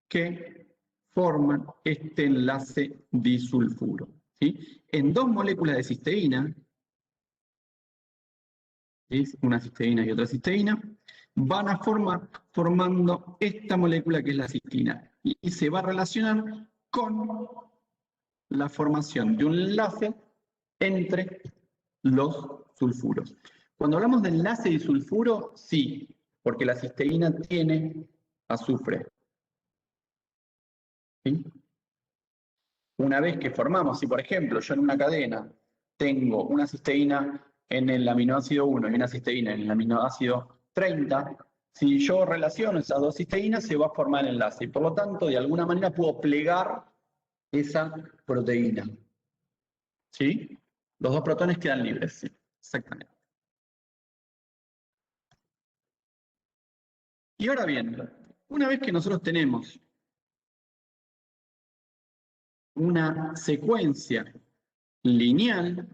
Speaker 1: que forman este enlace disulfuro, ¿sí? En 2 moléculas de cisteína, ¿sí? Una cisteína y otra cisteína, van a formando esta molécula que es la cisteína, y se va a relacionar con la formación de un enlace entre los sulfuros. Cuando hablamos de enlace disulfuro, sí, porque la cisteína tiene azufre. ¿Sí? Una vez que formamos, si por ejemplo yo en una cadena tengo una cisteína en el aminoácido 1 y una cisteína en el aminoácido 30, si yo relaciono esas 2 cisteínas se va a formar el enlace y por lo tanto de alguna manera puedo plegar esa proteína. ¿Sí? Los dos protones quedan libres, sí, exactamente. Y ahora bien, una vez que nosotros tenemos una secuencia lineal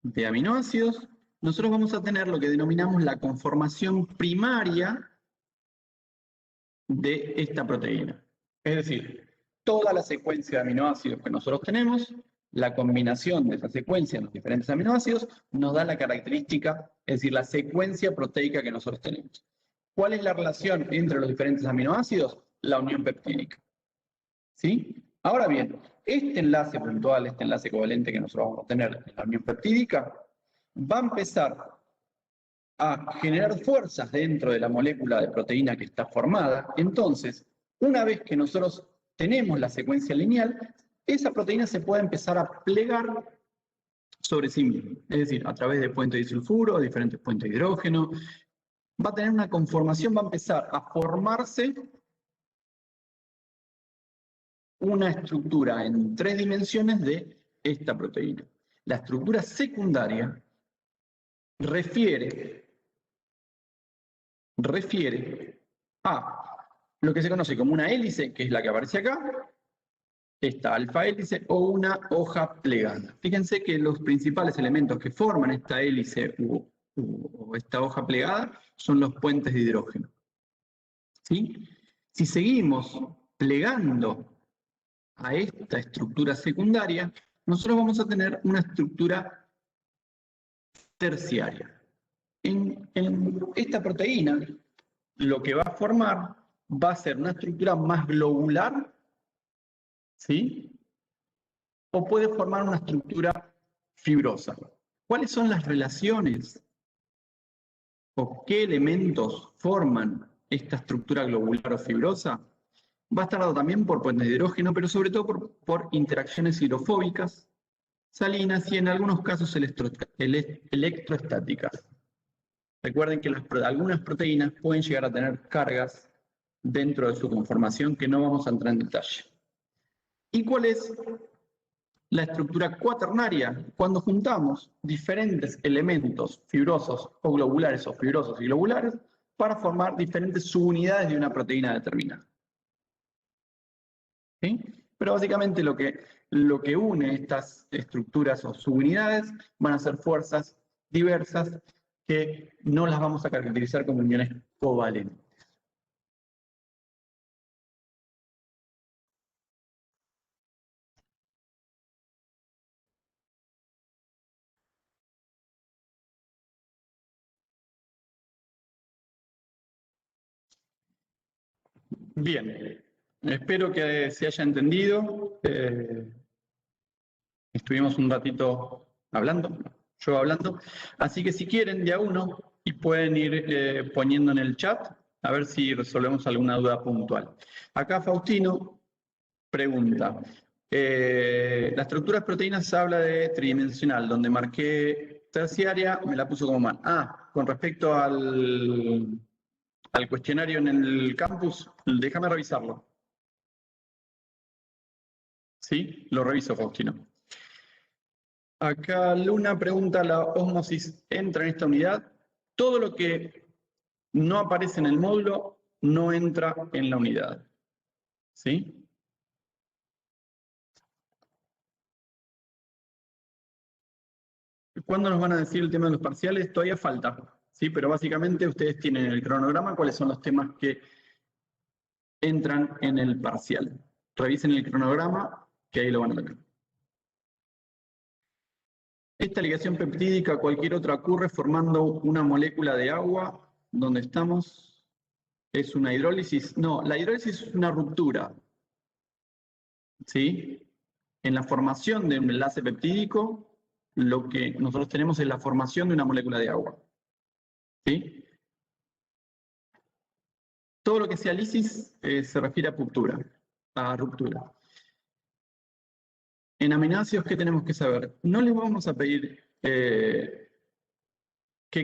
Speaker 1: de aminoácidos, nosotros vamos a tener lo que denominamos la conformación primaria de esta proteína. Es decir, toda la secuencia de aminoácidos que nosotros tenemos, la combinación de esa secuencia en los diferentes aminoácidos, nos da la característica, es decir, la secuencia proteica que nosotros tenemos. ¿Cuál es la relación entre los diferentes aminoácidos? La unión peptídica. ¿Sí? Ahora bien, este enlace puntual, este enlace covalente que nosotros vamos a tener en la unión peptídica, va a empezar a generar fuerzas dentro de la molécula de proteína que está formada. Entonces, una vez que nosotros tenemos la secuencia lineal, esa proteína se puede empezar a plegar sobre sí misma. Es decir, a través de puentes disulfuro, diferentes puentes de hidrógeno, va a tener una conformación, va a empezar a formarse una estructura en 3 dimensiones de esta proteína. La estructura secundaria refiere a lo que se conoce como una hélice, que es la que aparece acá, esta alfa hélice, o una hoja plegada. Fíjense que los principales elementos que forman esta hélice o esta hoja plegada son los puentes de hidrógeno. ¿Sí? Si seguimos plegando a esta estructura secundaria, nosotros vamos a tener una estructura terciaria. En esta proteína, lo que va a formar va a ser una estructura más globular, ¿sí? O puede formar una estructura fibrosa. ¿Cuáles son las relaciones o qué elementos forman esta estructura globular o fibrosa? Va a estar dado también por puentes de hidrógeno, pero sobre todo por interacciones hidrofóbicas, salinas y en algunos casos electroestáticas. Recuerden que algunas proteínas pueden llegar a tener cargas dentro de su conformación que no vamos a entrar en detalle. ¿Y cuál es la estructura cuaternaria? Cuando juntamos diferentes elementos fibrosos o globulares o fibrosos y globulares para formar diferentes subunidades de una proteína determinada. ¿Sí? Pero básicamente lo que une estas estructuras o subunidades van a ser fuerzas diversas que no las vamos a caracterizar como uniones covalentes. Bien, espero que se haya entendido. Estuvimos un ratito hablando, yo hablando, así que si quieren de a uno y pueden ir poniendo en el chat, a ver si resolvemos alguna duda puntual. Acá Faustino pregunta, la estructura de proteínas habla de tridimensional, donde marqué terciaria, me la puso como mal. Con respecto al cuestionario en el campus, déjame revisarlo. ¿Sí? Lo reviso, Faustino. Acá Luna pregunta, ¿la ósmosis entra en esta unidad? Todo lo que no aparece en el módulo no entra en la unidad. ¿Sí? ¿Cuándo nos van a decir el tema de los parciales? Todavía falta, ¿sí? Pero básicamente ustedes tienen en el cronograma cuáles son los temas que entran en el parcial. Revisen el cronograma, que ahí lo van a ver. Esta ligación peptídica, cualquier otra, ocurre formando una molécula de agua. ¿Dónde estamos? ¿Es una hidrólisis? No, la hidrólisis es una ruptura. ¿Sí? En la formación de un enlace peptídico, lo que nosotros tenemos es la formación de una molécula de agua. ¿Sí? Todo lo que sea lisis se refiere a ruptura. En aminoácidos, ¿qué tenemos que saber? No les vamos a pedir qué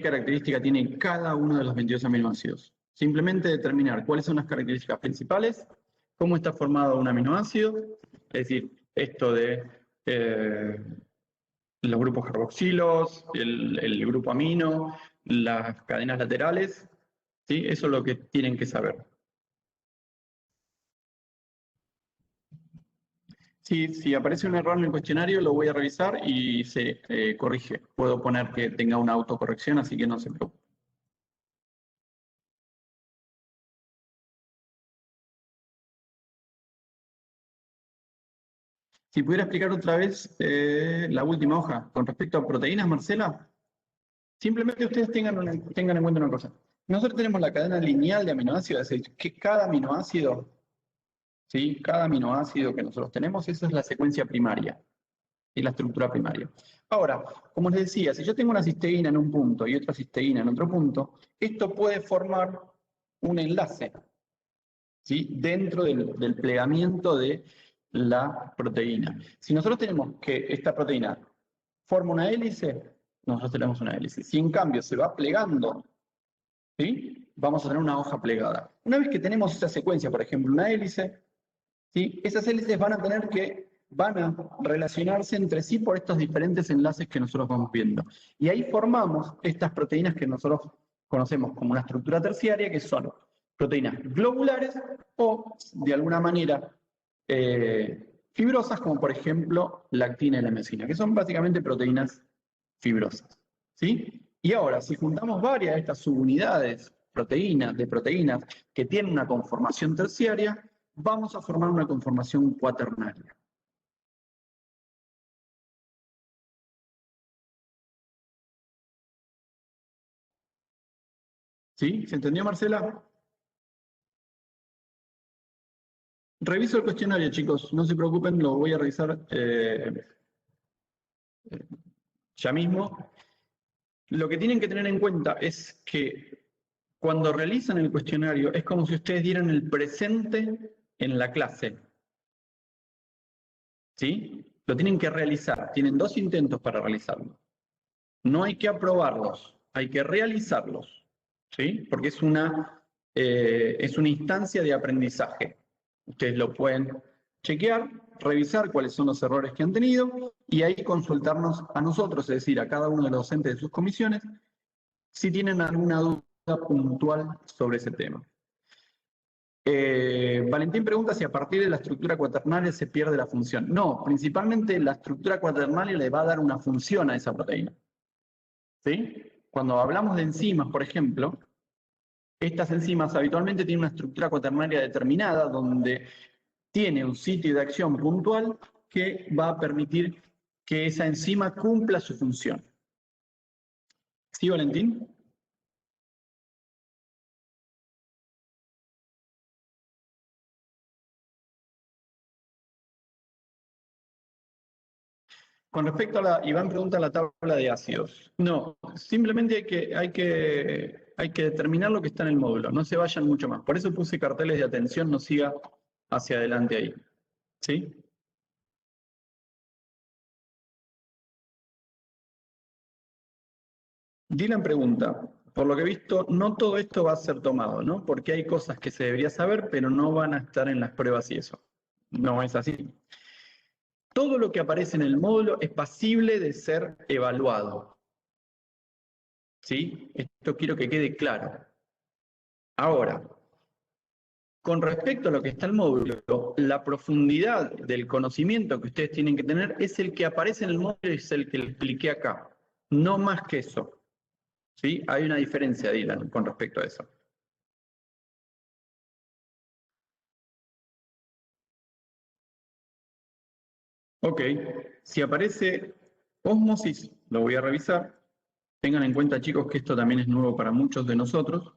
Speaker 1: característica tiene cada uno de los 22 aminoácidos. Simplemente determinar cuáles son las características principales, cómo está formado un aminoácido, es decir, esto de los grupos carboxilos, el grupo amino, las cadenas laterales, ¿sí? Eso es lo que tienen que saber. Sí, si aparece un error en el cuestionario, lo voy a revisar y se corrige. Puedo poner que tenga una autocorrección, así que no se preocupe. Si pudiera explicar otra vez la última hoja con respecto a proteínas, Marcela, simplemente ustedes tengan en cuenta una cosa. Nosotros tenemos la cadena lineal de aminoácidos, es decir, que cada aminoácido, ¿sí? Cada aminoácido que nosotros tenemos, esa es la secuencia primaria y la estructura primaria. Ahora, como les decía, si yo tengo una cisteína en un punto y otra cisteína en otro punto, esto puede formar un enlace, ¿sí? Dentro del plegamiento de la proteína. Si nosotros tenemos que esta proteína forma una hélice, nosotros tenemos una hélice. Si en cambio se va plegando, ¿sí? Vamos a tener una hoja plegada. Una vez que tenemos esa secuencia, por ejemplo, una hélice, ¿sí? Esas hélices van a relacionarse entre sí por estos diferentes enlaces que nosotros vamos viendo. Y ahí formamos estas proteínas que nosotros conocemos como una estructura terciaria, que son proteínas globulares o, de alguna manera, fibrosas, como por ejemplo la actina y la miosina, que son básicamente proteínas fibrosas. ¿Sí? Y ahora, si juntamos varias de estas subunidades de proteínas que tienen una conformación terciaria, vamos a formar una conformación cuaternaria. ¿Sí? ¿Se entendió, Marcela? Reviso el cuestionario, chicos. No se preocupen, lo voy a revisar ya mismo. Lo que tienen que tener en cuenta es que cuando realizan el cuestionario es como si ustedes dieran el presente en la clase. ¿Sí? Lo tienen que realizar. Tienen 2 intentos para realizarlo. No hay que aprobarlos, hay que realizarlos. ¿Sí? Porque es una instancia de aprendizaje. Ustedes lo pueden chequear, revisar cuáles son los errores que han tenido y ahí consultarnos a nosotros, es decir, a cada uno de los docentes de sus comisiones, si tienen alguna duda puntual sobre ese tema. Valentín pregunta si a partir de la estructura cuaternaria se pierde la función. No, principalmente la estructura cuaternaria le va a dar una función a esa proteína. ¿Sí? Cuando hablamos de enzimas, por ejemplo, estas enzimas habitualmente tienen una estructura cuaternaria determinada donde tiene un sitio de acción puntual que va a permitir que esa enzima cumpla su función. ¿Sí, Valentín? Con respecto a Iván pregunta la tabla de ácidos. No, simplemente hay que determinar lo que está en el módulo, no se vayan mucho más. Por eso puse carteles de atención, no siga hacia adelante ahí. ¿Sí? Dylan pregunta, por lo que he visto, no todo esto va a ser tomado, ¿no? Porque hay cosas que se debería saber, pero no van a estar en las pruebas y eso. No es así. Todo lo que aparece en el módulo es pasible de ser evaluado. ¿Sí? Esto quiero que quede claro. Ahora, con respecto a lo que está en el módulo, la profundidad del conocimiento que ustedes tienen que tener es el que aparece en el módulo y es el que les expliqué acá. No más que eso. ¿Sí? Hay una diferencia, Dylan, con respecto a eso. Ok, si aparece ósmosis, lo voy a revisar. Tengan en cuenta, chicos, que esto también es nuevo para muchos de nosotros.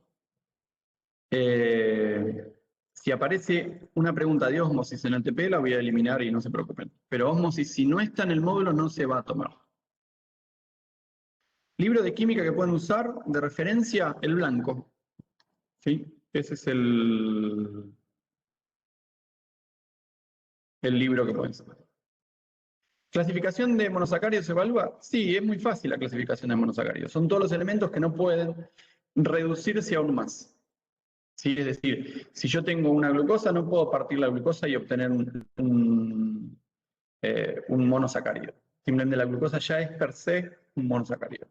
Speaker 1: Si aparece una pregunta de ósmosis en el TP, la voy a eliminar y no se preocupen. Pero ósmosis, si no está en el módulo, no se va a tomar. Libro de química que pueden usar de referencia, el blanco. ¿Sí? Ese es el libro que pueden usar. ¿Clasificación de monosacáridos se evalúa? Sí, es muy fácil la clasificación de monosacáridos. Son todos los elementos que no pueden reducirse aún más. ¿Sí? Es decir, si yo tengo una glucosa, no puedo partir la glucosa y obtener un monosacárido. Simplemente la glucosa ya es per se un monosacárido.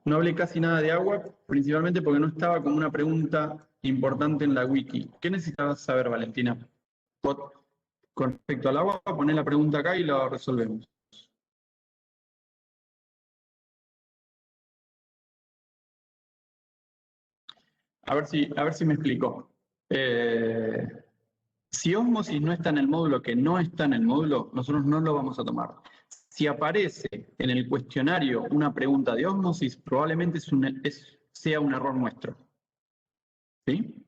Speaker 1: No hablé casi nada de agua, principalmente porque no estaba como una pregunta importante en la wiki. ¿Qué necesitabas saber, Valentina? Con respecto al agua, poné la pregunta acá y la resolvemos. A ver si me explico. Si ósmosis no está en el módulo, que no está en el módulo, nosotros no lo vamos a tomar. Si aparece en el cuestionario una pregunta de ósmosis, probablemente sea un error nuestro. ¿Sí?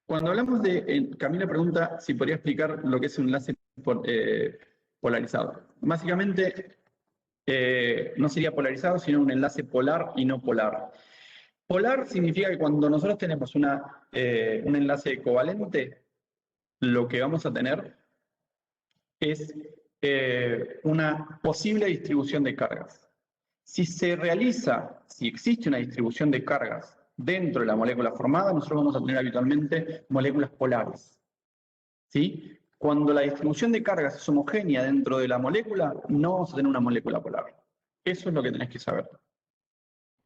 Speaker 1: Cuando hablamos de, Camila pregunta si podría explicar lo que es un enlace polarizado. Básicamente, no sería polarizado, sino un enlace polar y no polar. Polar significa que cuando nosotros tenemos un enlace covalente, lo que vamos a tener es una posible distribución de cargas. Si existe una distribución de cargas dentro de la molécula formada, nosotros vamos a tener habitualmente moléculas polares. ¿Sí? Cuando la distribución de cargas es homogénea dentro de la molécula, no vamos a tener una molécula polar. Eso es lo que tenés que saber.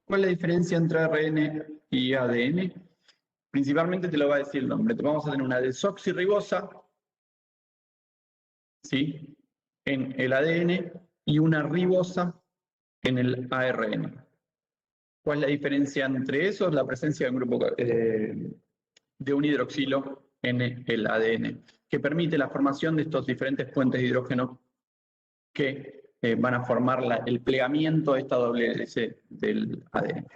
Speaker 1: ¿Cuál es la diferencia entre ARN y ADN? Principalmente te lo va a decir el nombre. Vamos a tener una desoxirribosa, ¿sí?, en el ADN y una ribosa en el ARN. ¿Cuál es la diferencia entre esos? La presencia de un grupo de un hidroxilo en el ADN, que permite la formación de estos diferentes puentes de hidrógeno que van a formar el plegamiento de esta doble hélice del ADN.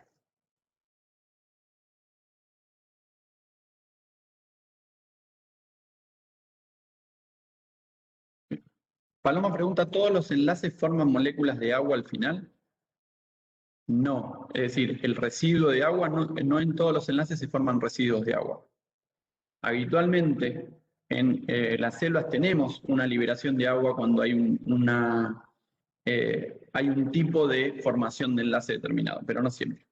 Speaker 1: Paloma pregunta, ¿todos los enlaces forman moléculas de agua al final? No, es decir, el residuo de agua, no en todos los enlaces se forman residuos de agua. Habitualmente en las células tenemos una liberación de agua cuando hay hay un tipo de formación de enlace determinado, pero no siempre.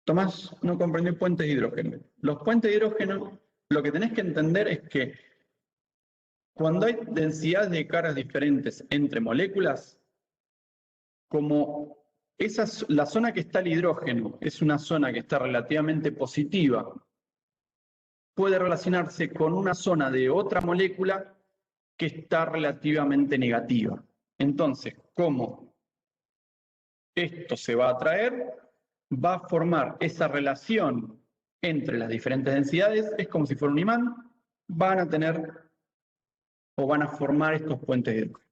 Speaker 1: Tomás no comprendió puentes de hidrógeno. Los puentes de hidrógeno, lo que tenés que entender es que cuando hay densidades de cargas diferentes entre moléculas, como la zona que está el hidrógeno es una zona que está relativamente positiva, puede relacionarse con una zona de otra molécula que está relativamente negativa. Entonces, como esto se va a atraer, va a formar esa relación entre las diferentes densidades, es como si fuera un imán, van a tener o van a formar estos puentes de hidrógeno.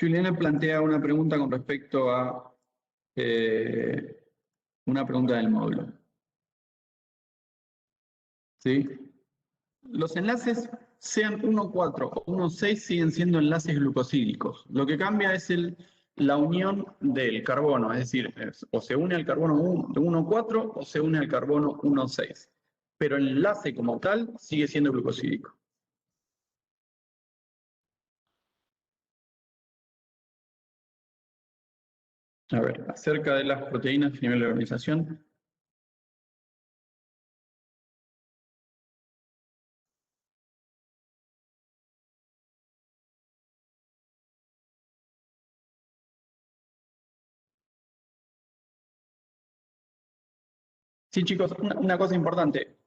Speaker 1: Juliana plantea una pregunta con respecto a una pregunta del módulo. ¿Sí? Los enlaces, sean 1,4 o 1,6, siguen siendo enlaces glucosídicos. Lo que cambia es la unión del carbono, es decir, o se une al carbono 1,4 o se une al carbono 1,6. Pero el enlace como tal sigue siendo glucosídico. A ver, acerca de las proteínas a nivel de organización. Sí, chicos, una cosa importante.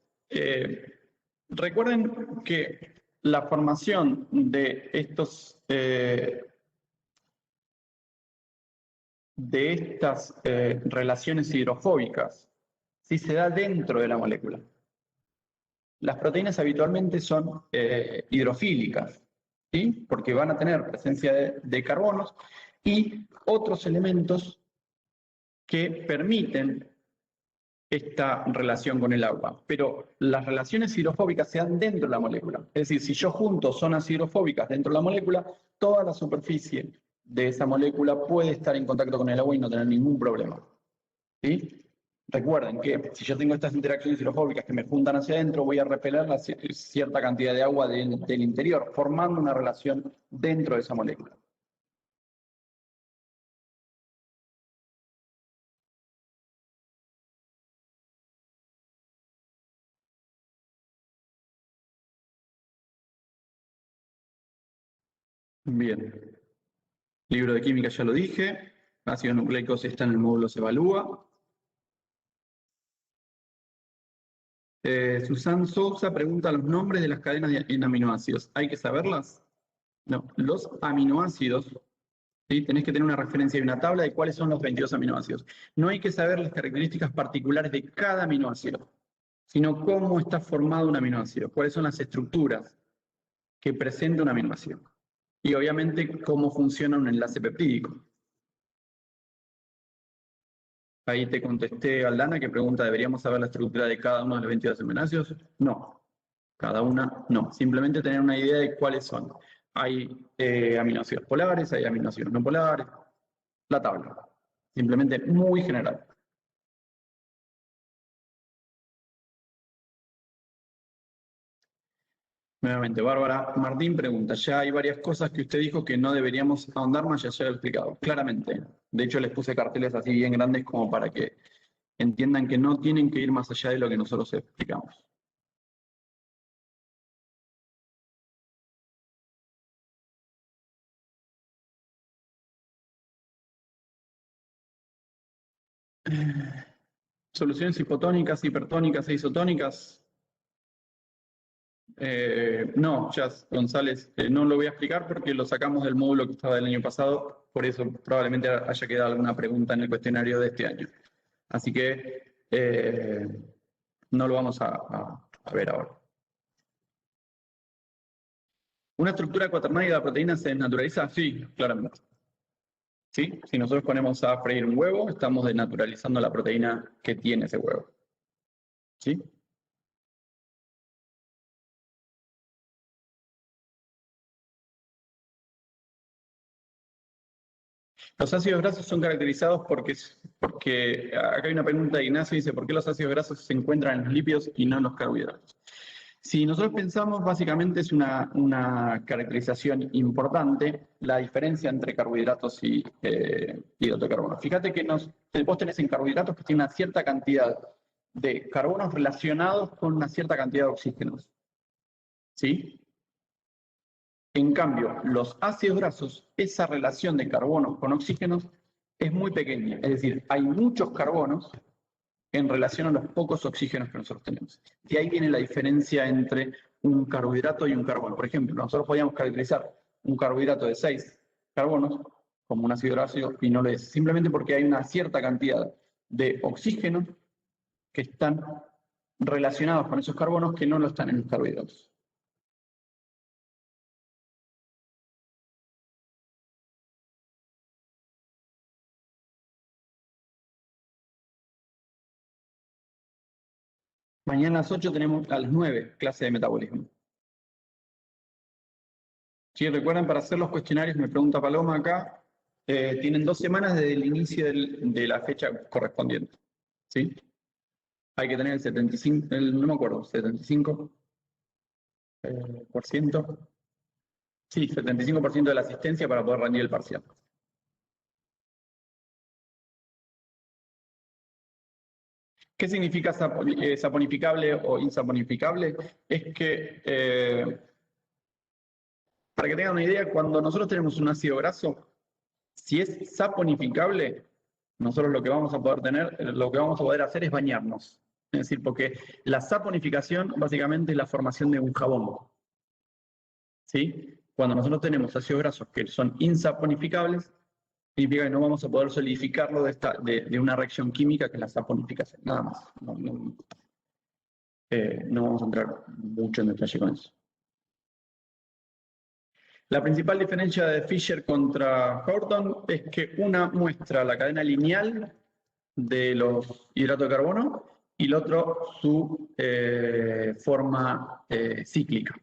Speaker 1: Recuerden que la formación de estas relaciones hidrofóbicas sí se da dentro de la molécula. Las proteínas habitualmente son hidrofílicas. ¿sí? Porque van a tener presencia de carbonos y otros elementos que permiten esta relación con el agua. Pero las relaciones hidrofóbicas se dan dentro de la molécula. Es decir, si yo junto zonas hidrofóbicas dentro de la molécula, toda la superficie de esa molécula puede estar en contacto con el agua y no tener ningún problema. ¿Sí? Recuerden que si yo tengo estas interacciones hidrofóbicas que me juntan hacia adentro, voy a repeler cierta cantidad de agua del interior, formando una relación dentro de esa molécula. Bien. Libro de química ya lo dije. Ácidos nucleicos está en el módulo Se Evalúa. Susan Sousa pregunta los nombres de las cadenas en aminoácidos. ¿Hay que saberlas? No. Los aminoácidos, ¿sí? Tenés que tener una referencia y una tabla de cuáles son los 22 aminoácidos. No hay que saber las características particulares de cada aminoácido, sino cómo está formado un aminoácido, cuáles son las estructuras que presenta un aminoácido. Y obviamente cómo funciona un enlace peptídico. Ahí te contesté, Aldana, que pregunta, ¿deberíamos saber la estructura de cada uno de los 22 aminoácidos? No, cada una no. Simplemente tener una idea de cuáles son. Hay aminoácidos polares, hay aminoácidos no polares. La tabla. Simplemente muy general. Nuevamente, Bárbara Martín pregunta, ya hay varias cosas que usted dijo que no deberíamos ahondar más, ya se lo he explicado, claramente. De hecho, les puse carteles así bien grandes como para que entiendan que no tienen que ir más allá de lo que nosotros explicamos. Soluciones hipotónicas, hipertónicas e isotónicas. No, Jazz González, no lo voy a explicar porque lo sacamos del módulo que estaba del año pasado, por eso probablemente haya quedado alguna pregunta en el cuestionario de este año. Así que no lo vamos a ver ahora. ¿Una estructura cuaternaria de la proteína se desnaturaliza? Sí, claramente. ¿Sí? Si nosotros ponemos a freír un huevo, estamos desnaturalizando la proteína que tiene ese huevo. ¿Sí? Los ácidos grasos son caracterizados porque acá hay una pregunta de Ignacio, dice, ¿por qué los ácidos grasos se encuentran en los lípidos y no en los carbohidratos? Si nosotros pensamos, básicamente es una caracterización importante la diferencia entre carbohidratos y hidrato de carbono. Fíjate que vos tenés en carbohidratos que tienen una cierta cantidad de carbonos relacionados con una cierta cantidad de oxígenos. ¿Sí? En cambio, los ácidos grasos, esa relación de carbonos con oxígenos es muy pequeña. Es decir, hay muchos carbonos en relación a los pocos oxígenos que nosotros tenemos. De ahí viene la diferencia entre un carbohidrato y un carbono. Por ejemplo, nosotros podríamos caracterizar un carbohidrato de 6 carbonos como un ácido graso y no lo es, simplemente porque hay una cierta cantidad de oxígenos que están relacionados con esos carbonos que no lo están en los carbohidratos. Mañana a las 8 tenemos a las 9 clase de metabolismo. Si recuerdan, para hacer los cuestionarios, me pregunta Paloma acá, tienen 2 semanas desde el inicio de la fecha correspondiente. ¿Sí? Hay que tener el 75, no me acuerdo, 75%. Sí, 75% de la asistencia para poder rendir el parcial. ¿Qué significa saponificable o insaponificable? Es que, para que tengan una idea, cuando nosotros tenemos un ácido graso, si es saponificable, nosotros lo que vamos a poder tener, lo que vamos a poder hacer es bañarnos. Es decir, porque la saponificación básicamente es la formación de un jabón. ¿Sí? Cuando nosotros tenemos ácidos grasos que son insaponificables, significa que no vamos a poder solidificarlo de una reacción química que es la saponificación, nada más. No vamos a entrar mucho en detalle con eso. La principal diferencia de Fisher contra Horton es que una muestra la cadena lineal de los hidratos de carbono y el otro su forma cíclica.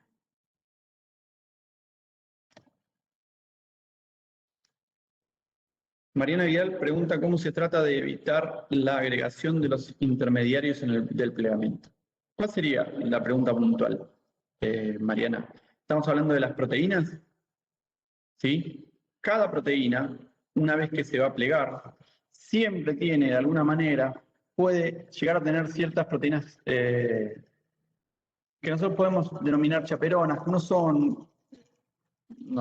Speaker 1: Mariana Vidal pregunta cómo se trata de evitar la agregación de los intermediarios del plegamiento. ¿Cuál sería la pregunta puntual, Mariana? ¿Estamos hablando de las proteínas? ¿Sí? Cada proteína, una vez que se va a plegar, siempre tiene, de alguna manera, puede llegar a tener ciertas proteínas que nosotros podemos denominar chaperonas, que no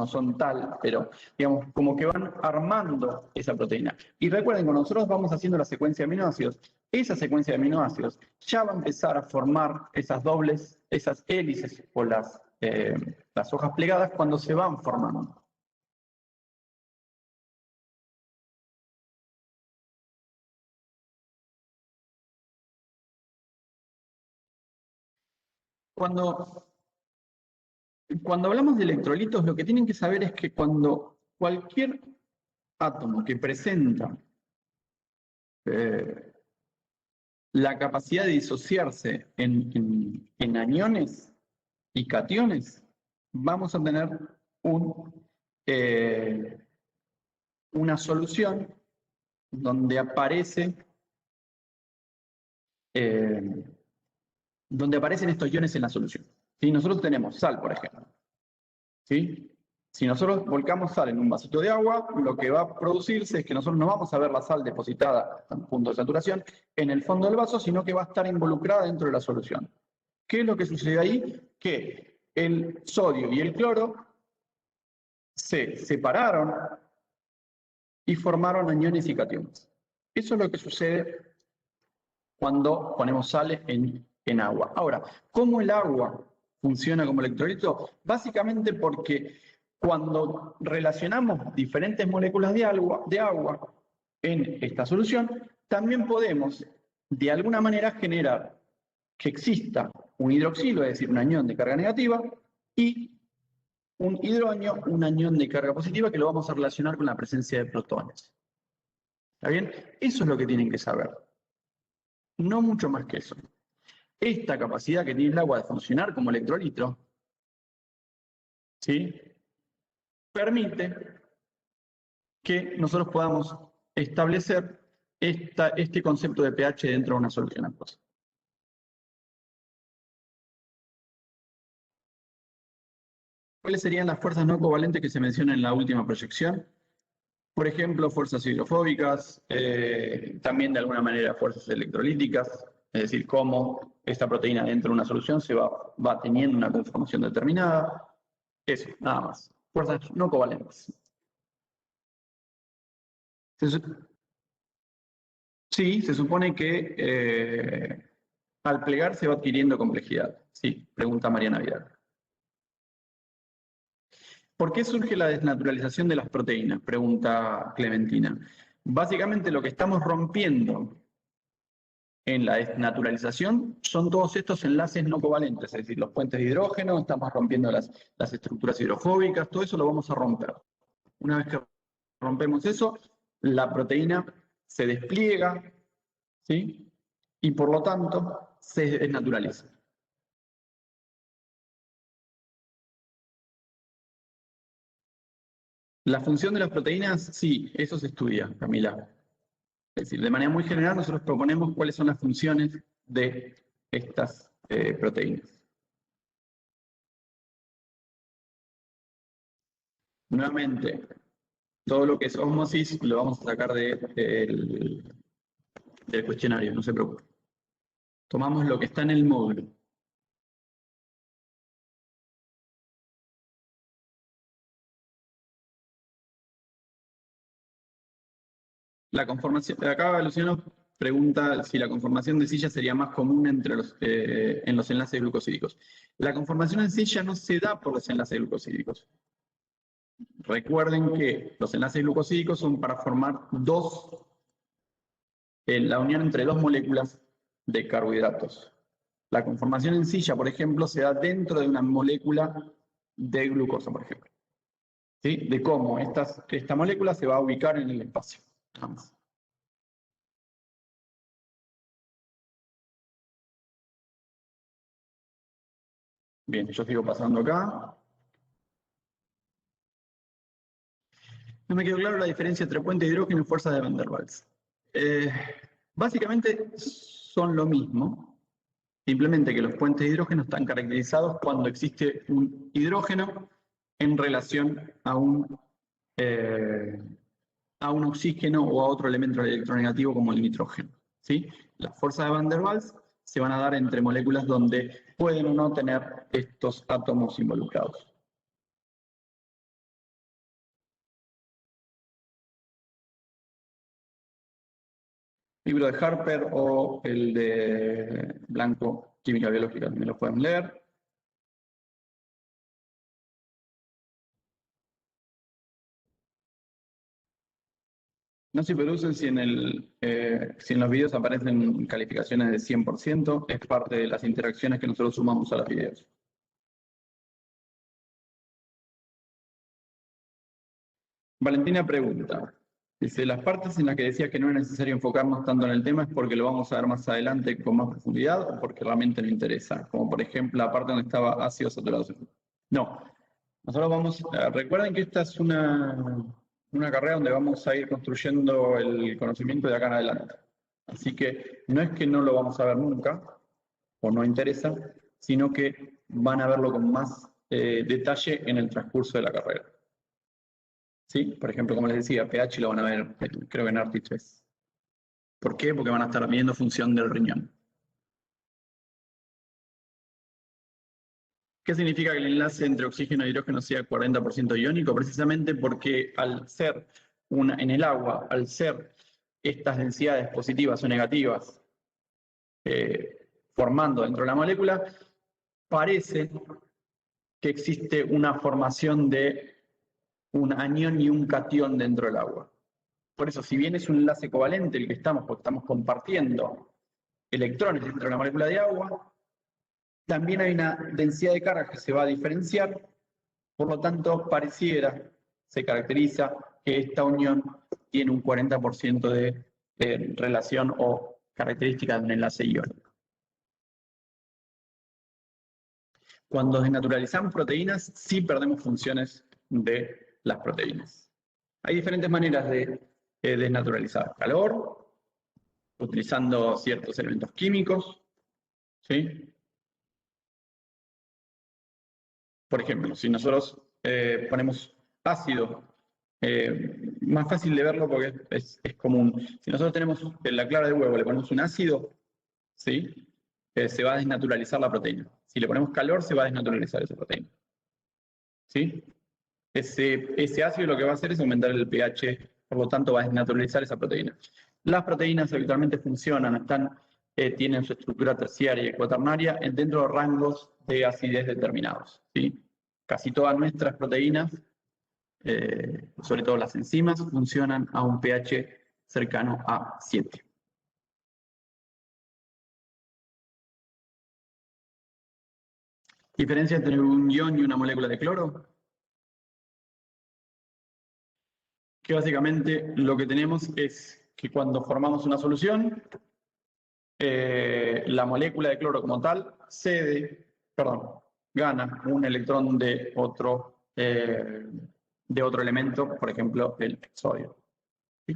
Speaker 1: son tal, pero digamos, como que van armando esa proteína. Y recuerden, cuando nosotros vamos haciendo la secuencia de aminoácidos, esa secuencia de aminoácidos ya va a empezar a formar esas dobles, esas hélices o las hojas plegadas cuando se van formando. Cuando hablamos de electrolitos, lo que tienen que saber es que cuando cualquier átomo que presenta la capacidad de disociarse en aniones y cationes, vamos a tener una solución donde aparecen estos iones en la solución. Si nosotros tenemos sal, por ejemplo, ¿sí? Si nosotros volcamos sal en un vasito de agua, lo que va a producirse es que nosotros no vamos a ver la sal depositada en punto de saturación en el fondo del vaso, sino que va a estar involucrada dentro de la solución. ¿Qué es lo que sucede ahí? Que el sodio y el cloro se separaron y formaron aniones y cationes. Eso es lo que sucede cuando ponemos sales en agua. Ahora, ¿cómo el agua funciona como electrolito? Básicamente porque cuando relacionamos diferentes moléculas de agua en esta solución, también podemos, de alguna manera, generar que exista un hidroxilo, es decir, un anión de carga negativa, y un hidroño, un anión de carga positiva, que lo vamos a relacionar con la presencia de protones. ¿Está bien? Eso es lo que tienen que saber. No mucho más que eso. Esta capacidad que tiene el agua de funcionar como electrolito, ¿sí?, permite que nosotros podamos establecer este concepto de pH dentro de una solución acuosa. ¿Cuáles serían las fuerzas no covalentes que se mencionan en la última proyección? Por ejemplo, fuerzas hidrofóbicas, también de alguna manera fuerzas electrolíticas, es decir, cómo esta proteína dentro de una solución se va teniendo una conformación determinada. Eso, nada más. Fuerzas no covalentes. Sí, se supone que al plegar se va adquiriendo complejidad. Sí, pregunta Mariana Vidal. ¿Por qué surge la desnaturalización de las proteínas? Pregunta Clementina. Básicamente lo que estamos rompiendo en la desnaturalización son todos estos enlaces no covalentes, es decir, los puentes de hidrógeno, estamos rompiendo las estructuras hidrofóbicas, todo eso lo vamos a romper. Una vez que rompemos eso, la proteína se despliega, ¿sí?, y por lo tanto se desnaturaliza. La función de las proteínas, sí, eso se estudia, Camila. Es decir, de manera muy general nosotros proponemos cuáles son las funciones de estas proteínas. Nuevamente, todo lo que es ósmosis lo vamos a sacar del cuestionario, no se preocupe. Tomamos lo que está en el módulo. La conformación, acá Luciano pregunta si la conformación de silla sería más común en los enlaces glucosídicos. La conformación en silla no se da por los enlaces glucosídicos. Recuerden que los enlaces glucosídicos son para formar la unión entre dos moléculas de carbohidratos. La conformación en silla, por ejemplo, se da dentro de una molécula de glucosa, por ejemplo. ¿sí? De cómo esta molécula se va a ubicar en el espacio. Nada más. Bien, yo sigo pasando acá. No me quedó claro la diferencia entre puente de hidrógeno y fuerza de Van der Waals. Básicamente son lo mismo, simplemente que los puentes de hidrógeno están caracterizados cuando existe un hidrógeno en relación a un oxígeno o a otro elemento electronegativo como el nitrógeno. ¿Sí? Las fuerzas de Van der Waals se van a dar entre moléculas donde pueden o no tener estos átomos involucrados. Libro de Harper o el de Blanco, Química Biológica, también lo pueden leer. No se producen si en los videos aparecen calificaciones de 100%, es parte de las interacciones que nosotros sumamos a los videos. Valentina pregunta, dice, las partes en las que decías que no es necesario enfocarnos tanto en el tema es porque lo vamos a ver más adelante con más profundidad o porque realmente no interesa, como por ejemplo la parte donde estaba ácido saturado. No, nosotros recuerden que esta es una carrera donde vamos a ir construyendo el conocimiento de acá en adelante. Así que no es que no lo vamos a ver nunca, o no interesa, sino que van a verlo con más detalle en el transcurso de la carrera. ¿Sí? Por ejemplo, como les decía, pH lo van a ver, creo que en ARTI 3. ¿Por qué? Porque van a estar viendo función del riñón. ¿Qué significa que el enlace entre oxígeno e hidrógeno sea 40% iónico? Precisamente porque al ser en el agua, al ser estas densidades positivas o negativas formando dentro de la molécula, parece que existe una formación de un anión y un catión dentro del agua. Por eso, si bien es un enlace covalente el que porque estamos compartiendo electrones dentro de la molécula de agua, también hay una densidad de carga que se va a diferenciar, por lo tanto, se caracteriza que esta unión tiene un 40% de relación o característica de un enlace iónico. Cuando desnaturalizamos proteínas, sí perdemos funciones de las proteínas. Hay diferentes maneras de desnaturalizar. Calor, utilizando ciertos elementos químicos, ¿sí? Por ejemplo, si nosotros ponemos ácido, más fácil de verlo porque es común. Si nosotros tenemos en la clara de huevo, le ponemos un ácido, ¿sí? Se va a desnaturalizar la proteína. Si le ponemos calor, se va a desnaturalizar esa proteína. ¿Sí? Ese ácido lo que va a hacer es aumentar el pH, por lo tanto va a desnaturalizar esa proteína. Las proteínas habitualmente funcionan, tienen su estructura terciaria y cuaternaria dentro de rangos de acidez determinados. ¿Sí? Casi todas nuestras proteínas, sobre todo las enzimas, funcionan a un pH cercano a 7. ¿Diferencia entre un ion y una molécula de cloro? Que básicamente lo que tenemos es que cuando formamos una solución, la molécula de cloro como tal gana un electrón de otro elemento, por ejemplo, el sodio. ¿Sí?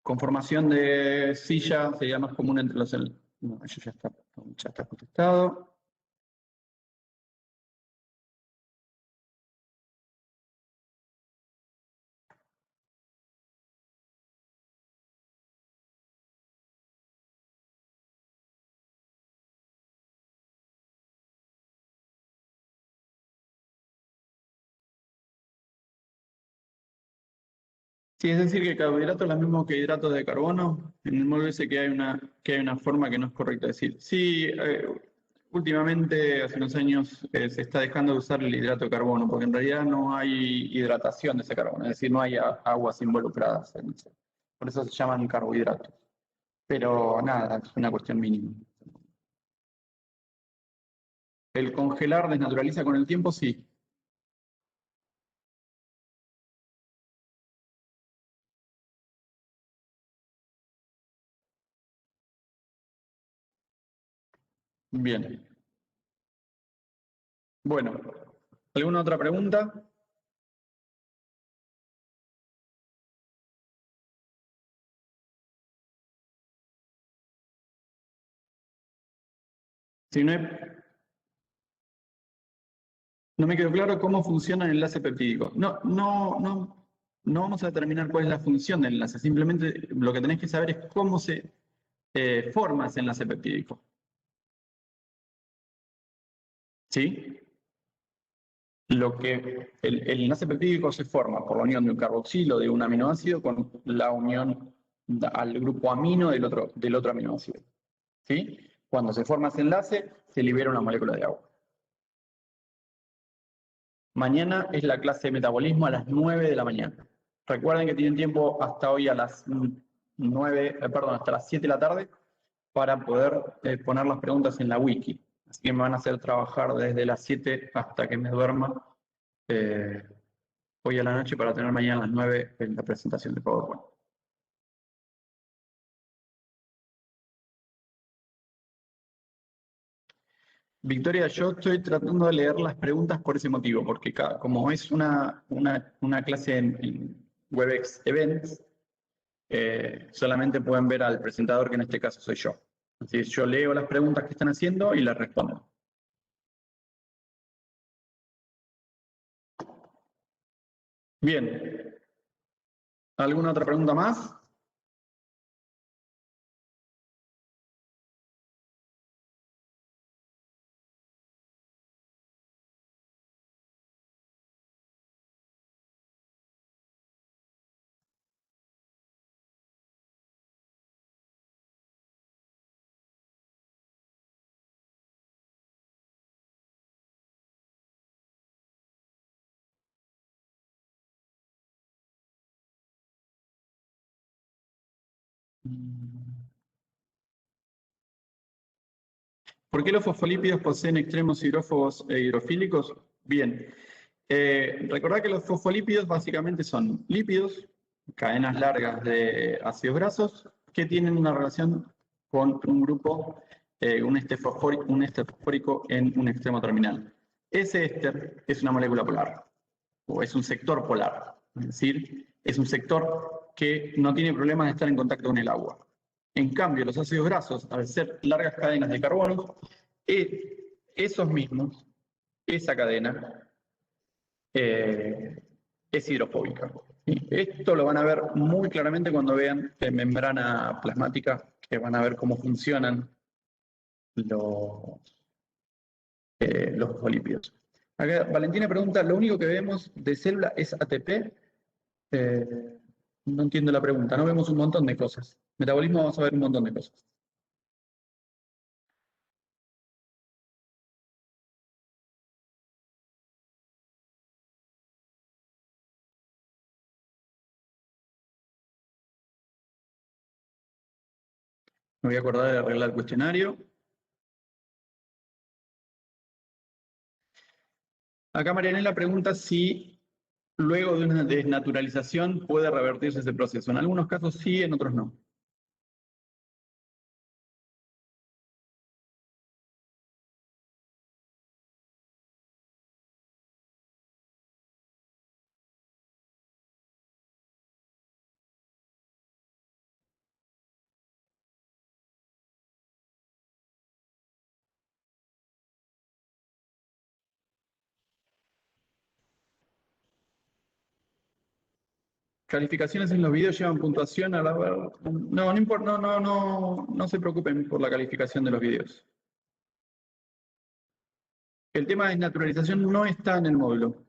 Speaker 1: Conformación de silla sería más común entre los... No, eso ya está contestado. Sí, es decir, que carbohidratos es lo mismo que hidratos de carbono. En el módulo dice que hay una forma que no es correcta decir. Sí, últimamente, hace unos años, se está dejando de usar el hidrato de carbono, porque en realidad no hay hidratación de ese carbono, es decir, no hay aguas involucradas. Por eso se llaman carbohidratos. Pero nada, es una cuestión mínima. ¿El congelar desnaturaliza con el tiempo? Sí. Bien. Bueno, ¿alguna otra pregunta? Si no, no me quedó claro cómo funciona el enlace peptídico. No vamos a determinar cuál es la función del enlace, simplemente lo que tenés que saber es cómo se forma ese enlace peptídico. ¿Sí? El enlace peptídico se forma por la unión de un carboxilo de un aminoácido con la unión al grupo amino del otro aminoácido. ¿Sí? Cuando se forma ese enlace, se libera una molécula de agua. Mañana es la clase de metabolismo a las 9 de la mañana. Recuerden que tienen tiempo hasta hoy a las 9, hasta las 7 de la tarde para poder poner las preguntas en la wiki. Así que me van a hacer trabajar desde las 7 hasta que me duerma hoy a la noche para tener mañana a las 9 en la presentación de PowerPoint. Victoria, yo estoy tratando de leer las preguntas por ese motivo, porque como es una clase en WebEx Events, solamente pueden ver al presentador, que en este caso soy yo. Así que yo leo las preguntas que están haciendo y las respondo. Bien. ¿Alguna otra pregunta más? ¿Por qué los fosfolípidos poseen extremos hidrófobos e hidrofílicos? Bien. Recordad que los fosfolípidos básicamente son lípidos, cadenas largas de ácidos grasos, que tienen una relación con un grupo, un éster fosfórico en un extremo terminal. Ese éster es una molécula polar, o es un sector polar, es decir, es un sector que no tiene problemas de estar en contacto con el agua. En cambio, los ácidos grasos, al ser largas cadenas de carbono, esos mismos, esa cadena, es hidrofóbica. Esto lo van a ver muy claramente cuando vean membrana plasmática, que van a ver cómo funcionan los fosfolípidos. Acá Valentina pregunta, ¿lo único que vemos de célula es ATP? No entiendo la pregunta, no vemos un montón de cosas. Metabolismo vamos a ver un montón de cosas. Me voy a acordar de arreglar el cuestionario. Acá Marianela pregunta si luego de una desnaturalización puede revertirse ese proceso. En algunos casos sí, en otros no. Calificaciones en los videos llevan puntuación a la verdad. No, no importa, no se preocupen por la calificación de los videos. El tema de desnaturalización no está en el módulo,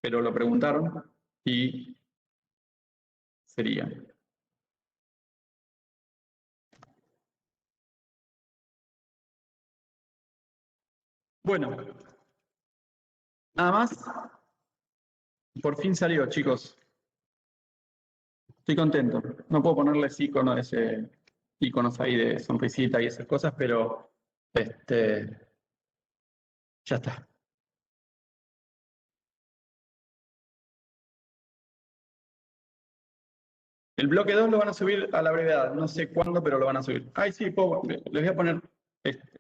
Speaker 1: pero lo preguntaron y sería. Bueno, nada más. Por fin salió, chicos. Estoy contento. No puedo ponerles iconos ahí de sonrisita y esas cosas, pero Ya está. El bloque 2 lo van a subir a la brevedad. No sé cuándo, pero lo van a subir. Ay, sí, les voy a poner este.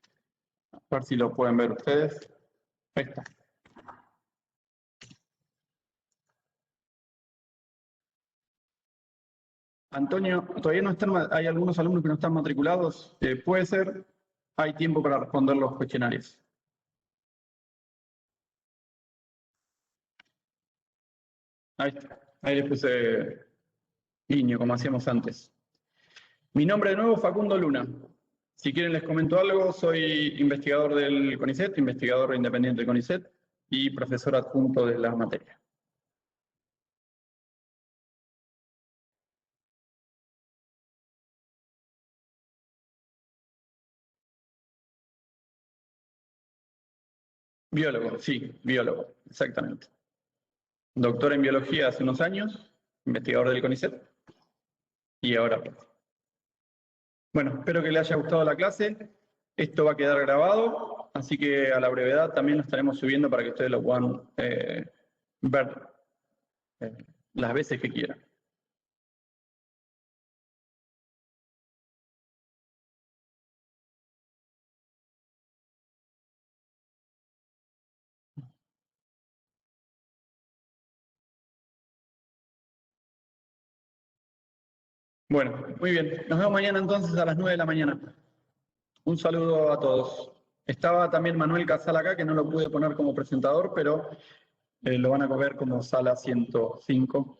Speaker 1: A ver si lo pueden ver ustedes. Ahí está. Antonio, todavía no están, hay algunos alumnos que no están matriculados. Puede ser, hay tiempo para responder los cuestionarios. Ahí está. Ahí les puse niño, como hacíamos antes. Mi nombre de nuevo, Facundo Luna. Si quieren les comento algo, soy investigador del CONICET, investigador independiente del CONICET y profesor adjunto de la materia. Biólogo, sí, biólogo, exactamente. Doctor en biología hace unos años, investigador del CONICET y ahora. Bueno, espero que les haya gustado la clase. Esto va a quedar grabado, así que a la brevedad también lo estaremos subiendo para que ustedes lo puedan ver las veces que quieran. Bueno, muy bien. Nos vemos mañana entonces a las 9 de la mañana. Un saludo a todos. Estaba también Manuel Casal acá, que no lo pude poner como presentador, pero lo van a ver como sala 105.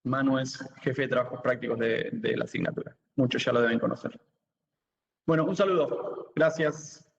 Speaker 1: Manu es jefe de trabajos prácticos de la asignatura. Muchos ya lo deben conocer. Bueno, un saludo. Gracias.